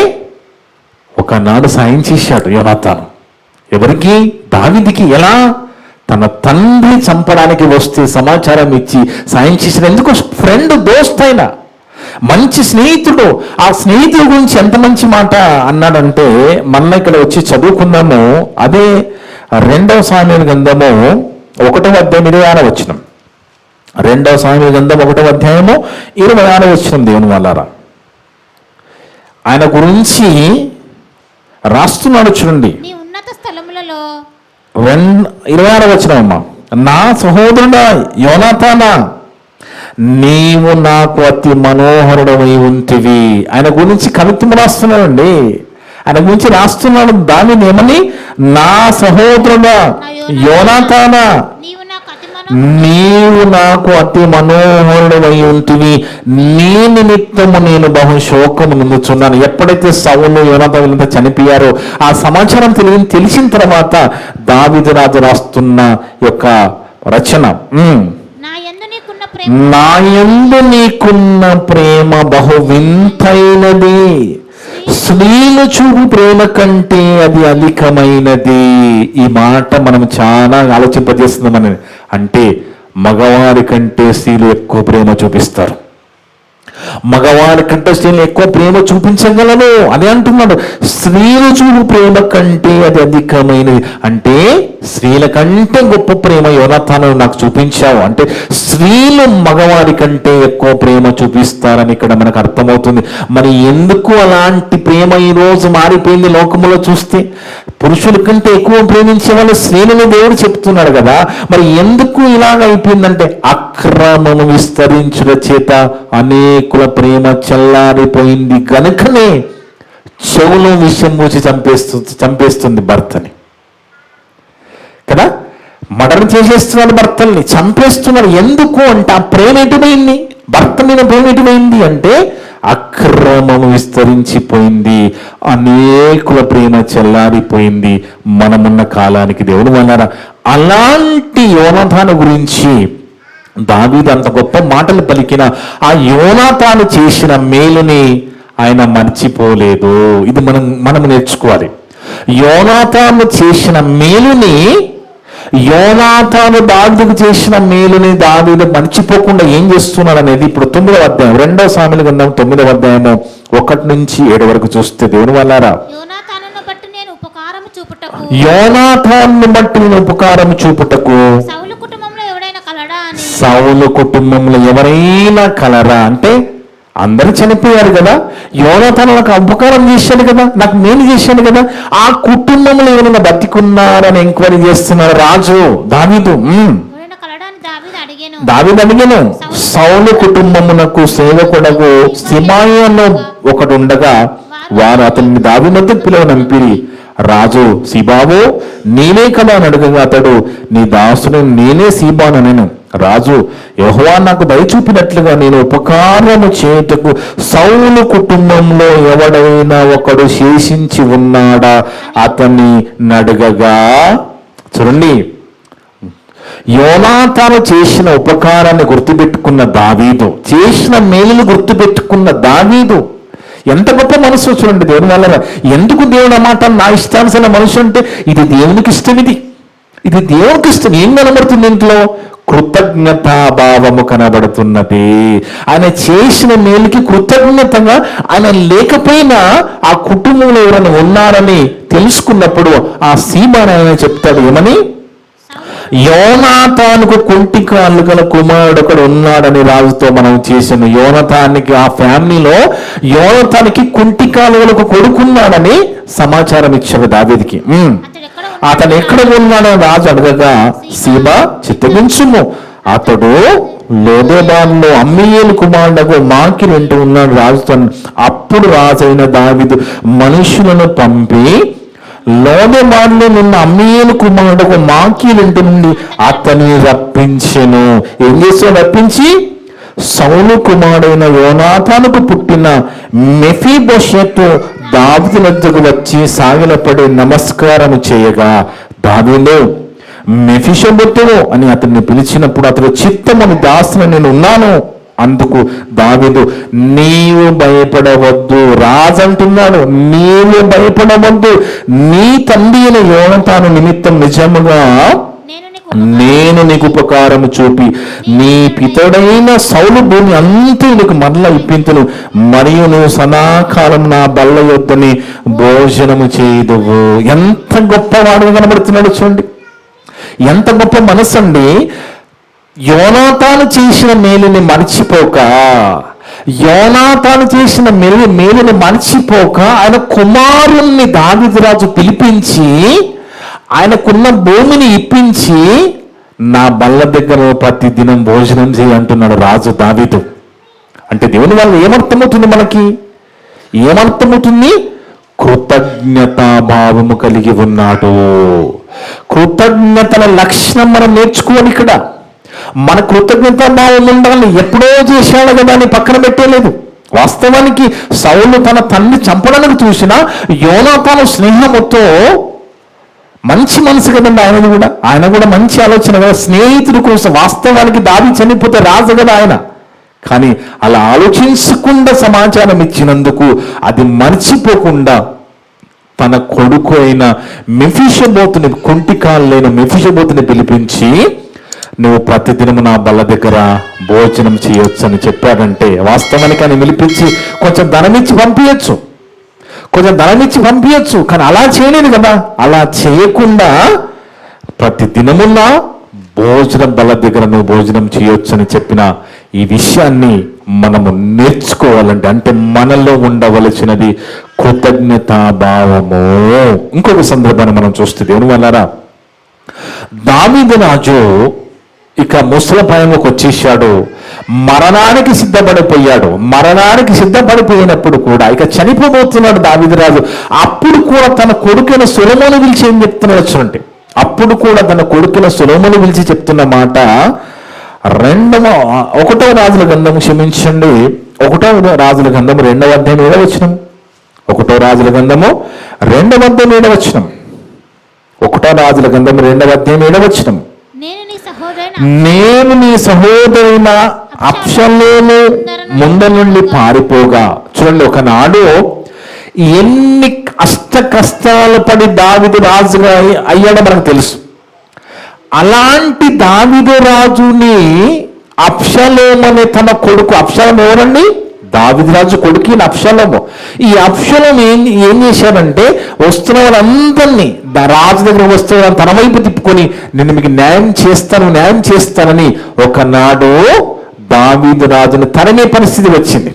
ఒకనాడు సాయం చేశాడు యోనాతాను. ఎవరికి? దావీదుకి. ఎలా? తన తండ్రి చంపడానికి వస్తే సమాచారం ఇచ్చి సాయం చేశాడు. ఎందుకు? ఫ్రెండ్, దోస్త్, అయిన మంచి స్నేహితుడు. ఆ స్నేహితుడి గురించి ఎంత మంచి మాట అన్నాడంటే మన ఇక్కడ వచ్చి చదువుకున్నాము. అదే 2 సాముయేలు గ్రంథము 1వ అధ్యాయం 26వ వచనం. 2 సాముయేలు గ్రంథం 1వ అధ్యాయము 26వ వచనం. దేవుని వాళ్ళారా, ఆయన గురించి రాస్తున్నాడు చూడండి. 26వ వచనం అమ్మా. నా సహోదరుడా యోనాతానా, నీవు నాకు అతి మనోహరుడమై ఉంటివి. ఆయన గురించి కవిత్వం రాస్తున్నాడండి. ఆయన గురించి రాస్తున్నాడు దానిని ఏమని? నా సహోదరుడా యోనాతానా, నీవు నాకు అతి మనోహరుడమై ఉంటివి, నీ నిమిత్తము నేను బహు శోకము నిందుచున్నాను. ఎప్పుడైతే సౌలు యోనాతాను చనిపోయారో ఆ సమాచారం తెలిసిన తర్వాత దావీదు రాజు రాస్తున్న యొక్క రచన, నా యందు నీకున్న ప్రేమ బహు వింతైనది, స్త్రీలు చూపు ప్రేమ కంటే అది అధికమైనది. ఈ మాట మనం చాలా ఆలోచింపజేస్తుంది మనని. అంటే మగవారి కంటే స్త్రీలు ఎక్కువ ప్రేమ చూపిస్తారు, మగవారి కంటే స్త్రీలు ఎక్కువ ప్రేమ చూపించగలరు అని అంటున్నాడు. స్త్రీలు చూపు ప్రేమ కంటే అది అధికమైనది. అంటే స్త్రీల కంటే గొప్ప ప్రేమ యోనాతాను నాకు చూపించావు అంటే స్త్రీలు మగవారి కంటే ఎక్కువ ప్రేమ చూపిస్తారని ఇక్కడ మనకు అర్థమవుతుంది. మరి ఎందుకు అలాంటి ప్రేమ ఈరోజు మారిపోయింది లోకములో చూస్తే? పురుషుల కంటే ఎక్కువ ప్రేమించే వాళ్ళు స్త్రీలను దేవుడు చెప్తున్నాడు కదా. మరి ఎందుకు ఇలాగ అయిపోయిందంటే అక్రమము విస్తరించుట చేత అనేకుల ప్రేమ చల్లారిపోయింది కనుకనే చెవులో విషం మూసి చంపేస్తుంది భర్తని కదా. మర్డర్ చేసేస్తున్నారు, భర్తల్ని చంపేస్తున్నారు. ఎందుకు అంటే ఆ ప్రేమ ఎటుపోయింది, భర్త మీద ప్రేమ ఎటుపోయింది అంటే అక్రమము విస్తరించిపోయింది, అనేకుల ప్రేమ చల్లారిపోయింది మనమున్న కాలానికి. దేవుడు అన్నారా, అలాంటి యోనాతాను గురించి దావీదు అంత గొప్ప మాటలు పలికిన ఆ యోనాతాను చేసిన మేలుని ఆయన మర్చిపోలేదు. ఇది మనం నేర్చుకోవాలి. యోనాతాను చేసిన మేలుని, యోనాతాను దావీదుకు చేసిన మేలుని దావీదు మర్చిపోకుండా ఏం చేస్తున్నాడు అనేది ఇప్పుడు 9వ అధ్యాయం 2 సామెతల గ్రంథం 9వ అధ్యాయము 1 నుంచి 7 వరకు చూస్తే, దేవుని వల్లారా, యోనాతానును బట్టి నేను ఉపకారము చూపుటకు సౌలు కుటుంబంలో ఎవరైనా కలరా అంటే అందరూ చనిపోయారు కదా. యోనాతాను నాకు ఉపకారం చేశాడు కదా, నాకు మేలు చేశాడు కదా, ఆ కుటుంబంలో ఎవరైనా బతికున్నారని ఎంక్వైరీ చేస్తున్నారు రాజు దావీదు. దావీదు అడిగాను, సౌలు కుటుంబమునకు సేవకుడకు సిబాయను ఒకడు ఉండగా వారు అతన్ని దావీదు వద్దకు పిలువనంపిరి. రాజు, సిబావో నేనే కదా అని అడగగా అతడు, నీ దాసుని నేనే సీబాను నేను. రాజు, యెహోవా నాకు దయచూపినట్లుగా నేను ఉపకారము చేయుటకు సౌలు కుటుంబంలో ఎవడైనా ఒకడు శేషించి ఉన్నాడా అతన్ని నడగగా. చూడండి, యోనాతాను చేసిన ఉపకారాన్ని గుర్తుపెట్టుకున్న దావీదు, చేసిన మేలును గుర్తుపెట్టుకున్న దావీదు ఎంత గొప్ప మనసు. చూడండి దేవుని వల్ల ఎందుకు దేవుడు అన్నమాట నా ఇష్టానుసైన మనసు అంటే ఇది దేవునికి ఇష్టం, ఇది దేవునికి ఇష్టం. ఏం కనబడుతుంది ఇంట్లో? కృతజ్ఞతాభావము కనబడుతున్నది. ఆయన చేసిన మేలుకి కృతజ్ఞతగా ఆయన లేకపోయినా ఆ కుటుంబంలో ఎవరైనా ఉన్నారని తెలుసుకున్నప్పుడు ఆ సీబాని ఆయన చెప్తాడు ఏమని, యోనాతానుకు కుంటి కాళ్ళు గల కుమారుడు ఒకడు ఉన్నాడని రాజుతో మనం చేసిన యోనాతానికి ఆ ఫ్యామిలీలో యోనాతానికి కుంటి కాళ్ళు గల ఒక కొడుకున్నాడని సమాచారం ఇచ్చాడు దావీదుకి. అతను ఎక్కడ ఉన్నాడని రాజు అడగగా, సీబా చిత్తగించుము, అతడు లోదెబారులో అమ్మీయేలు కుమారుడు మాకి వెంట ఉన్నాడు రాజుతో. అప్పుడు రాజైన దావీదు మనుషులను పంపి లోదెబారులో ఉన్న అమ్మీయేలు కుమారుడు మాకి వెంట నుండి అతన్ని రప్పించెను. ఏం చేశాడు? రప్పించి సౌలు కుమారుడైన యోనాతానుకు పుట్టిన మెఫీబోషెతు దావీదు వద్దకు వచ్చి సాగిలపడి నమస్కారము చేయగా, దావీదు మెఫీషోబెతు అని అతన్ని పిలిచినప్పుడు అతడు చిత్తముని దాసుని నేను ఉన్నాను. అందుకు దావీదు, నీవు భయపడవద్దు, రాజు అంటున్నాడు, నీవు భయపడవద్దు, నీ తండ్రి అయిన యోనాతాను నిమిత్తం నిజముగా నేను నీకు ఉపకారము చూపి నీ పితడైన సౌలు భూమి అంతా నీకు మరలా ఇప్పింతును, మరియు నువ్వు సదాకాలం నా బల్ల యొద్దని భోజనము చేయదువు. ఎంత గొప్పవాడుగా కనబడుతున్నాడు చూడండి, ఎంత గొప్ప మనసు అండి. యోనాతాను చేసిన మేలుని మర్చిపోక, యోనాతాను చేసిన మేలుని మర్చిపోక ఆయన కుమారుణ్ణి దావీదు రాజు పిలిపించి ఆయనకున్న భూమిని ఇప్పించి నా బల్ల దగ్గర ప్రతి దినం భోజనం చేయి అంటున్నాడు రాజు దావీదు. అంటే దేవుని వల్ల ఏమర్థమవుతుంది మనకి? ఏమర్థమవుతుంది? కృతజ్ఞతాభావము కలిగి ఉన్నాడు. కృతజ్ఞతల లక్షణం మనం నేర్చుకోవాలి ఇక్కడ. మన కృతజ్ఞతాభావం ఉండాలి. ఎప్పుడో చేశాడు కదా అని పక్కన పెట్టలేదు. వాస్తవానికి సౌలు తన తండ్రి చంపడానికి చూసినా యోనాతాను స్నేహముతో మంచి మనసు కదండి ఆయన కూడా మంచి ఆలోచన కదా, స్నేహితుడి కోసం. వాస్తవానికి దావీదు చనిపోతే రాజు కదా ఆయన, కానీ అలా ఆలోచించకుండా సమాచారం ఇచ్చినందుకు అది మర్చిపోకుండా తన కొడుకు అయిన మెఫీషబోతుని, కుంటికాలు లేని మెఫీషబోతుని పిలిపించి, నువ్వు ప్రతిదినము నా బల్ల దగ్గర భోజనం చేయొచ్చు అని చెప్పాడంటే, వాస్తవానికి ఆయన పిలిపించి కొంచెం ధనమిచ్చి పంపించచ్చు, కానీ అలా చేయలేదు కదా. అలా చేయకుండా ప్రతి దినమున్నా భోజనం బల్ల దగ్గర నువ్వు భోజనం చేయొచ్చు అని చెప్పిన ఈ విషయాన్ని మనము నేర్చుకోవాలంటే, అంటే మనలో ఉండవలసినది కృతజ్ఞతాభావము. ఇంకొక సందర్భాన్ని మనం చూస్తే, దేవుని వల్లరా, దావీదు రాజు ఇక ముసలపాయంలోకి వచ్చేసాడు, మరణానికి సిద్ధపడిపోయినప్పుడు కూడా, ఇక చనిపోబోతున్నాడు దావీదు రాజు. అప్పుడు కూడా తన కొడుకున సొలొమోను పిలిచి ఏం చెప్తున్నాడు చూడండి. అప్పుడు కూడా తన కొడుకున సొలొమోను పిలిచి చెప్తున్న మాట, 1వ రాజుల గ్రంథము, క్షమించండి, 1వ రాజుల గ్రంథము 2వ అధ్యాయం 7వ వచనం. 1వ రాజుల గ్రంథము 2వ అధ్యాయం 7వ వచనం. 1వ రాజుల గ్రంథము 2వ అధ్యాయం 7వ వచనం. నేను నీ సహోదరున అబ్షాలోము ముందు నుండి పారిపోగా. చూడండి, ఒకనాడు ఎన్ని కష్టాలు పడి దావీదు రాజుగా అయ్యాడో మనకు తెలుసు. అలాంటి దావీదు రాజుని అబ్షాలోము అనే తన కొడుకు, అబ్షాలోము ఎవరండి? దావీదు రాజు కొడుకు అబ్షాలోము. ఈ అబ్షాలోము ఏం చేశాడంటే, వస్తున్న వాళ్ళందరినీ, రాజు దగ్గర వస్తున్న తన వైపు తిప్పుకొని, నేను మీకు న్యాయం చేస్తానని ఒకనాడు దావీదు రాజును తరమే పరిస్థితి వచ్చింది.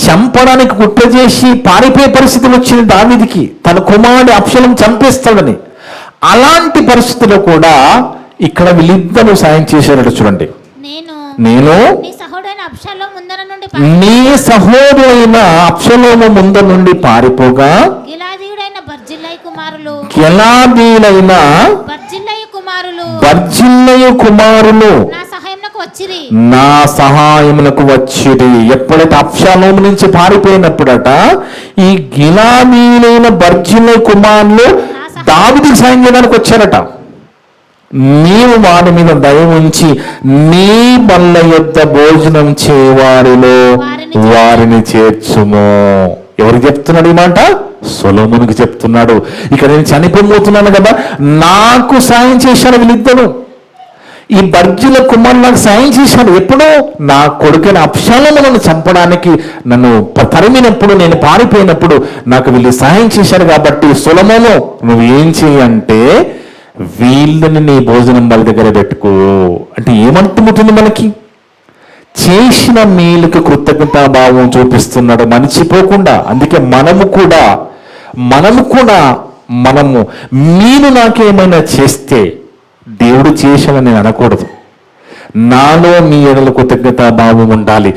చంపడానికి కుట్ర చేసి పారిపోయే పరిస్థితి వచ్చింది దావీదుకి, తన కుమారుడు అబ్షాలోము చంపేస్తాడని. అలాంటి పరిస్థితిలో కూడా ఇక్కడ వీళ్ళిద్దరూ సాయం చేశారట. చూడండి, నేను నీ సహోదరైన అబ్షాలోము ముందర నుండి పారిపోగా, గిలాదీయులైన బర్జిల్లయి కుమారులు నా సహాయమునకు వచ్చిరి. ఎప్పుడైతే అబ్షాలోము నుంచి పారిపోయినప్పుడట, ఈ గిలాదీయులైన బర్జిల్లయి కుమారులు దావీదుకు సాయం చేయడానికి వచ్చారట. నీవు వారి మీద దయ ఉంచి నీ బల్ల యొద్ద భోజనం చేయవారిలో వారిని చేర్చుము. ఎవరికి చెప్తున్నాడు ఈ మాట? సొలొమోనుకి చెప్తున్నాడు. ఇక నేను చనిపోతున్నాను కదా, నాకు సాయం చేశారు వీళ్ళిద్దరు. ఈ బర్జిల కుమారులు నాకు సాయం చేశాడు. ఎప్పుడో నా కొడుకైన అబ్షాలోము నన్ను చంపడానికి నన్ను తరిమినప్పుడు, నేను పారిపోయినప్పుడు నాకు వీళ్ళు సాయం చేశారు. కాబట్టి సొలొమోను, నువ్వు ఏం చేయంటే వీళ్ళని నీ భోజనం వాళ్ళ దగ్గర పెట్టుకో. అంటే ఏమంటుముతుంది? మనకి చేసిన మేలుకి కృతజ్ఞతాభావం చూపిస్తున్నాడు మర్చిపోకుండా. అందుకే మనము మీరు నాకేమైనా చేస్తే దేవుడు చేశానని నేను అనకూడదు. నాలో మీ ఎడల కృతజ్ఞతాభావం ఉండాలి.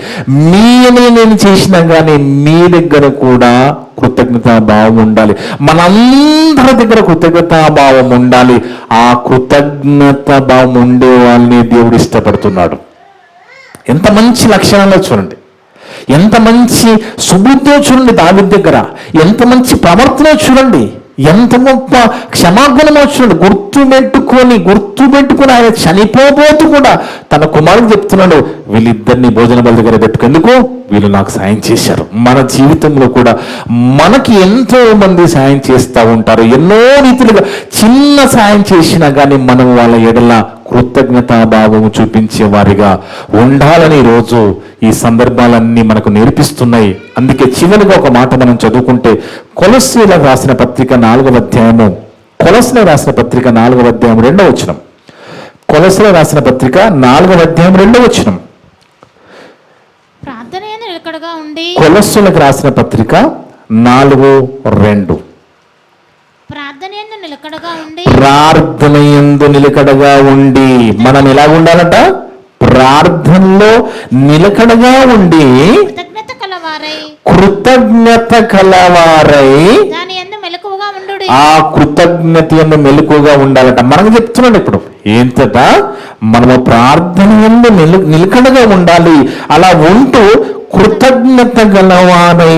మీ నేను చేసినా కానీ మీ దగ్గర కూడా కృతజ్ఞతాభావం ఉండాలి. మనందరి దగ్గర కృతజ్ఞతాభావం ఉండాలి. ఆ కృతజ్ఞతాభావం ఉండే వాళ్ళని దేవుడు ఇష్టపడుతున్నాడు. ఎంత మంచి లక్షణాలు చూడండి, ఎంత మంచి సుబుద్ధో చూడండి దావీదు దగ్గర, ఎంత మంచి ప్రవర్తన చూడండి, ఎంత గొప్ప క్షమాగుణమో చూడండి. గుర్తుపెట్టుకొని ఆయన చనిపోబోతూ కూడా తన కుమారుడు చెప్తున్నాడు, వీళ్ళిద్దరిని భోజన బల్ల దగ్గర పెట్టుకెందుకు, వీళ్ళు నాకు సాయం చేశారు. మన జీవితంలో కూడా మనకి ఎంతో మంది సాయం చేస్తూ ఉంటారు. ఎన్నో రీతిలుగా చిన్న సాయం చేసినా కానీ మనం వాళ్ళ ఎడల కృతజ్ఞతాభావము చూపించే వారిగా ఉండాలని రోజు ఈ సందర్భాలన్నీ మనకు నేర్పిస్తున్నాయి. అందుకే చివరిగా ఒక మాట మనం చదువుకుంటే, కొలస్సీలకు రాసిన పత్రిక 4వ అధ్యాయము, కొలస్సీలకు రాసిన పత్రిక 4వ అధ్యాయం 2వ వచనం. కొలస్సీలకు రాసిన పత్రిక 4వ అధ్యాయం 2వ వచనం. కొలస్సీలకు రాసిన పత్రిక 4:2. ప్రార్థనయందు నిలకడగా ఉండి, మనం ఎలా ఉండాలట? ప్రార్థనలో నిలకడగా ఉండి కృతజ్ఞత కలవారై ఆ కృతజ్ఞత యందు మెలకువగా ఉండాలట. మనకు చెప్తున్నాడు ఇప్పుడు ఏంటట, మనము ప్రార్థన యందు నిలకడగా ఉండాలి. అలా ఉంటూ కృతజ్ఞత గలవారై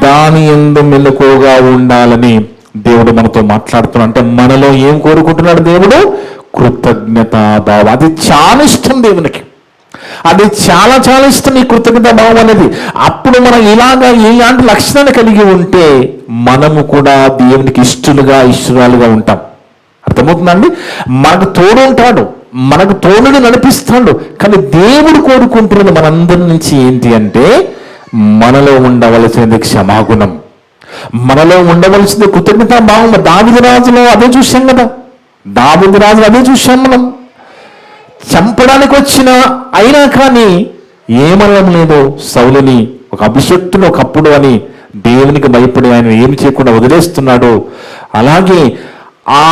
దాని యందు మెలకువగా ఉండాలని దేవుడు మనతో మాట్లాడుతున్నాడు. అంటే మనలో ఏం కోరుకుంటున్నాడు దేవుడు? కృతజ్ఞతాభావం. అది చాలా ఇష్టం దేవునికి. అది చాలా చాలా ఇష్టం ఈ కృతజ్ఞత భావం అనేది. అప్పుడు మనం ఇలాంటి లక్షణాలు కలిగి ఉంటే మనము కూడా దేవునికి ఇష్టరాలుగా ఉంటాం. అర్థమవుతుందండి? మనకు తోడు ఉంటాడు, మనకు తోడుని నడిపిస్తాడు. కానీ దేవుడు కోరుకుంటున్నది మనందరి నుంచి ఏంటి అంటే మనలో ఉండవలసినది క్షమాగుణం, మనలో ఉండవలసింది కృతజ్ఞతా భావం. దావీదు రాజులో అదే చూసాం కదా, దావీదు రాజులో అదే చూసాం మనం. చంపడానికి వచ్చిన అయినా కానీ ఏమనడం లేదు సౌలుని, ఒక అభిషక్తుడు ఒకప్పుడు అని దేవునికి భయపడి ఆయన ఏమి చేయకుండా వదిలేస్తున్నాడు. అలాగే ఆ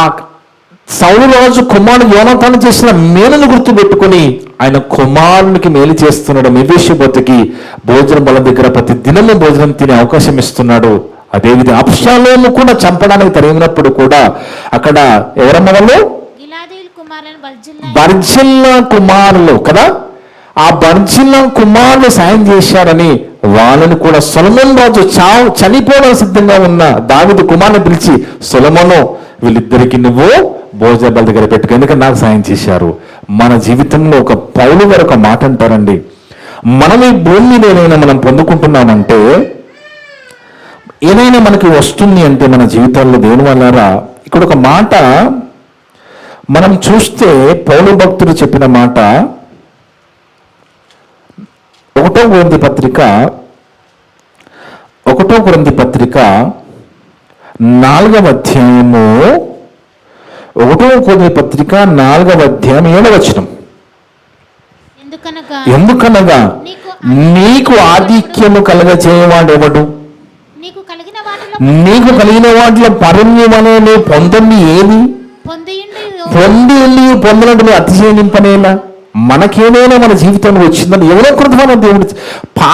సౌలు రాజు కుమారుడు యోనాతాను చేసిన మేలును గుర్తుపెట్టుకుని ఆయన కుమారునికి మేలు చేస్తున్నాడు. మెఫీబోతుకి భోజనం బల దగ్గర ప్రతి దినము భోజనం తినే అవకాశం ఇస్తున్నాడు. అదేవిధంగా అబ్షాలోము కూడా చంపడానికి తరిగినప్పుడు కూడా అక్కడ ఎవరమ్మ వాళ్ళు బర్జిల్లా కుమారులు కదా, ఆ బర్జిల్లా కుమారులు సాయం చేశారని వాళ్ళని కూడా సొలొమోను రాజు చనిపోవడానికి సిద్ధంగా ఉన్న దావీదు కుమారుని పిలిచి, సొలొమోను వీళ్ళిద్దరికి నువ్వు భోజన బల దగ్గర పెట్టుకు, ఎందుకంటే నాకు సాయం చేశారు. మన జీవితంలో ఒక పౌలు గారు ఒక మాట అంటారండి, మనం ఈ భూమి మీద ఏదైనా మనం పొందుకుంటున్నామంటే, ఏదైనా మనకి వస్తుంది అంటే మన జీవితాల్లో దేని వల్ల, ఇక్కడ ఒక మాట మనం చూస్తే పౌలు భక్తుడు చెప్పిన మాట 1 కొరింథీ పత్రిక 4వ అధ్యాయము 1 కొరింథీ పత్రిక 4వ అధ్యాయం 7వ వచనం. ఎందుకనగా నీకు ఆధిక్యము కలగచేయవాడెవడు? నీకు కలిగిన వాటిలో పరమ్యమనే నువ్వు పొందండి ఏది? పొందినట్టు అతిశయనింపనేలా? మనకేమైనా మన జీవితంలో వచ్చిందని ఎవరో కృతమైన దేవుడు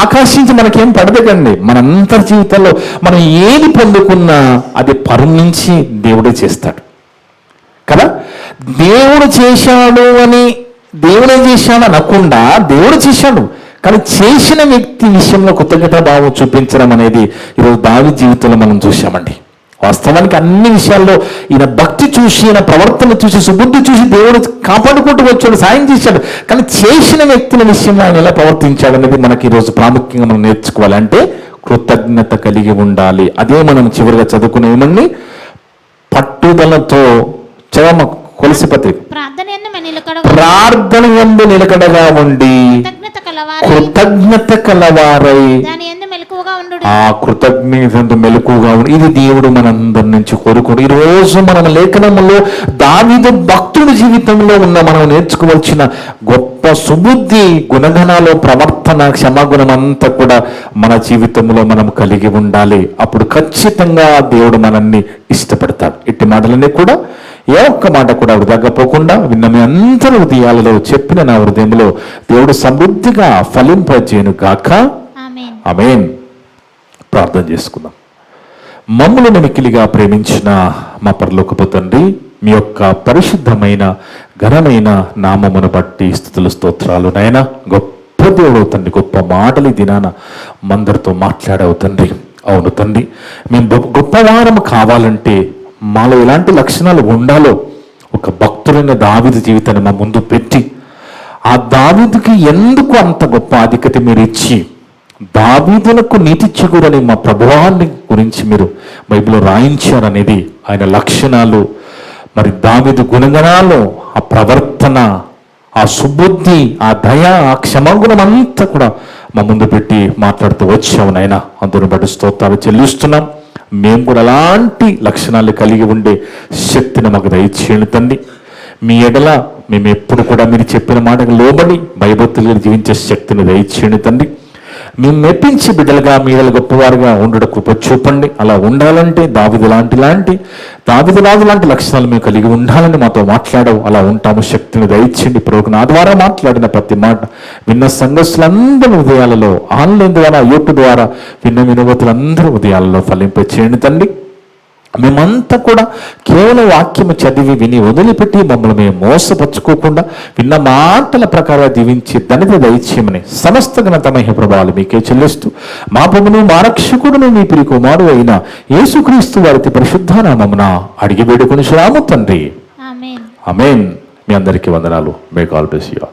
ఆకాశించి మనకేం పడదకండి. మనందరి జీవితంలో మనం ఏది పొందుకున్నా అది పరం నుంచి దేవుడే చేస్తాడు కదా. దేవుడు చేశాడు అని దేవుడు ఏం చేశాడు అనకుండా దేవుడు చేశాడు, కానీ చేసిన వ్యక్తి విషయంలో కృతజ్ఞతా భావం చూపించడం అనేది ఈరోజు దావీదు జీవితంలో మనం చూశామండి. వాస్తవానికి అన్ని విషయాల్లో ఈయన భక్తి చూసి, ఈయన ప్రవర్తన చూసి, సుబుద్ధి చూసి దేవుడు కాపాడుకుంటూ వచ్చాడు, సాయం చేశాడు. కానీ చేసిన వ్యక్తుల విషయంలో ఆయన ఎలా ప్రవర్తించాడు అనేది మనకి ఈరోజు ప్రాముఖ్యంగా మనం నేర్చుకోవాలి. అంటే కృతజ్ఞత కలిగి ఉండాలి. అదే మనం చివరిగా చదువుకునేమని పట్టుదలతో చదవ కొలసి పత్రిక ప్రార్థన యందు నిలకడగా ఉండి కృతజ్ఞత కలవారై ఆ కృతజ్ఞత మెలకుగా ఉండి, ఇది దేవుడు మనందరి నుంచి కోరుకోడు. ఈరోజు మనం లేఖనంలో దావీదు భక్తుడి జీవితంలో ఉన్న మనం నేర్చుకోవాల్సిన గొప్ప సుబుద్ధి గుణగణాలు, ప్రవర్తన, క్షమాగుణం అంతా కూడా మన జీవితంలో మనం కలిగి ఉండాలి. అప్పుడు ఖచ్చితంగా దేవుడు మనల్ని ఇష్టపడతాడు. ఇట్టి మాటలన్నీ కూడా ఏ ఒక్క మాట కూడా వృధాపోకుండా విన్న మీ అందరి హృదయాలలో చెప్పిన నా హృదయంలో దేవుడు సమృద్ధిగా ఫలింపజేయును గాక. ఆమేన్. ప్రార్థన చేసుకుందాం. మమ్ములను మిక్కిలిగా ప్రేమించిన మా పరలోకపు తండ్రి, మీ యొక్క పరిశుద్ధమైన ఘనమైన నామమును బట్టి స్తుతులు స్తోత్రాలు నాయనా. గొప్ప దేవుడు తండ్రి, గొప్ప మాటలు దినాన మందరితో మాట్లాడావు తండ్రి. అవును తండ్రి, మేము గొప్పవారం కావాలంటే మాలో ఎలాంటి లక్షణాలు ఉండాలో ఒక భక్తులైన దావీదు జీవితాన్ని మా ముందు పెట్టి, ఆ దావీదుకి ఎందుకు అంత గొప్ప ఆధిక్యత మీరు ఇచ్చి దావీదులకు నీతిచ్చుకురని మా ప్రభువాన్ని గురించి మీరు బైబిల్లో రాయించారనేది ఆయన లక్షణాలు, మరి దావీదు గుణగణాలు, ఆ ప్రవర్తన, ఆ సుబుద్ధి, ఆ దయ, ఆ క్షమాగుణం అంతా కూడా మా ముందు పెట్టి మాట్లాడుతూ వచ్చాము నాయన. అందును బట్టి స్తోత్రాలు చెల్లిస్తున్నాం. మేము కూడా అలాంటి లక్షణాలు కలిగి ఉండే శక్తిని మాకు దయచేయండి తండ్రి. మీ ఎడల మేము ఎప్పుడు కూడా మీరు చెప్పిన మాటకు లోబడి భయభక్తులుగా జీవించే శక్తిని దయచేయండి తండ్రి. మేము మెప్పించి బిడ్డలుగా మీ గొప్పవారుగా ఉండడం కృప చూపండి. అలా ఉండాలంటే దావీదు రాజు లాంటి లక్షణాలు మేము కలిగి ఉండాలని మాతో మాట్లాడవు. అలా ఉంటాము. శక్తిని దయచేయండి. ప్రభు నా ద్వారా మాట్లాడిన ప్రతి మాట విన్న సంఘస్థులందరి హృదయాలలో, ఆన్లైన్ ద్వారా, యూట్యూబ్ ద్వారా విన్న వినుభూతులందరూ హృదయాలలో ఫలింపచేయండి తండ్రి. మేమంతా కూడా కేవలం వాక్యము చదివి విని వదిలిపెట్టి మమ్మల్ని మేము మోసపరుచుకోకుండా విన్న మాటల ప్రకారం దీవించి ధన్యత దయచేయమని సమస్త ఘనత మహిమ ప్రభావాలు మీకే చెల్లిస్తూ మా ప్రభువును మా రక్షకుడును మీ ప్రియ కుమారుడు అయిన యేసుక్రీస్తు వారి పరిశుద్ధ నామమున అడిగి వేడుకొని శ్రాము తండ్రి. ఆమేన్. మీ అందరికీ వందనాలు. May God bless you.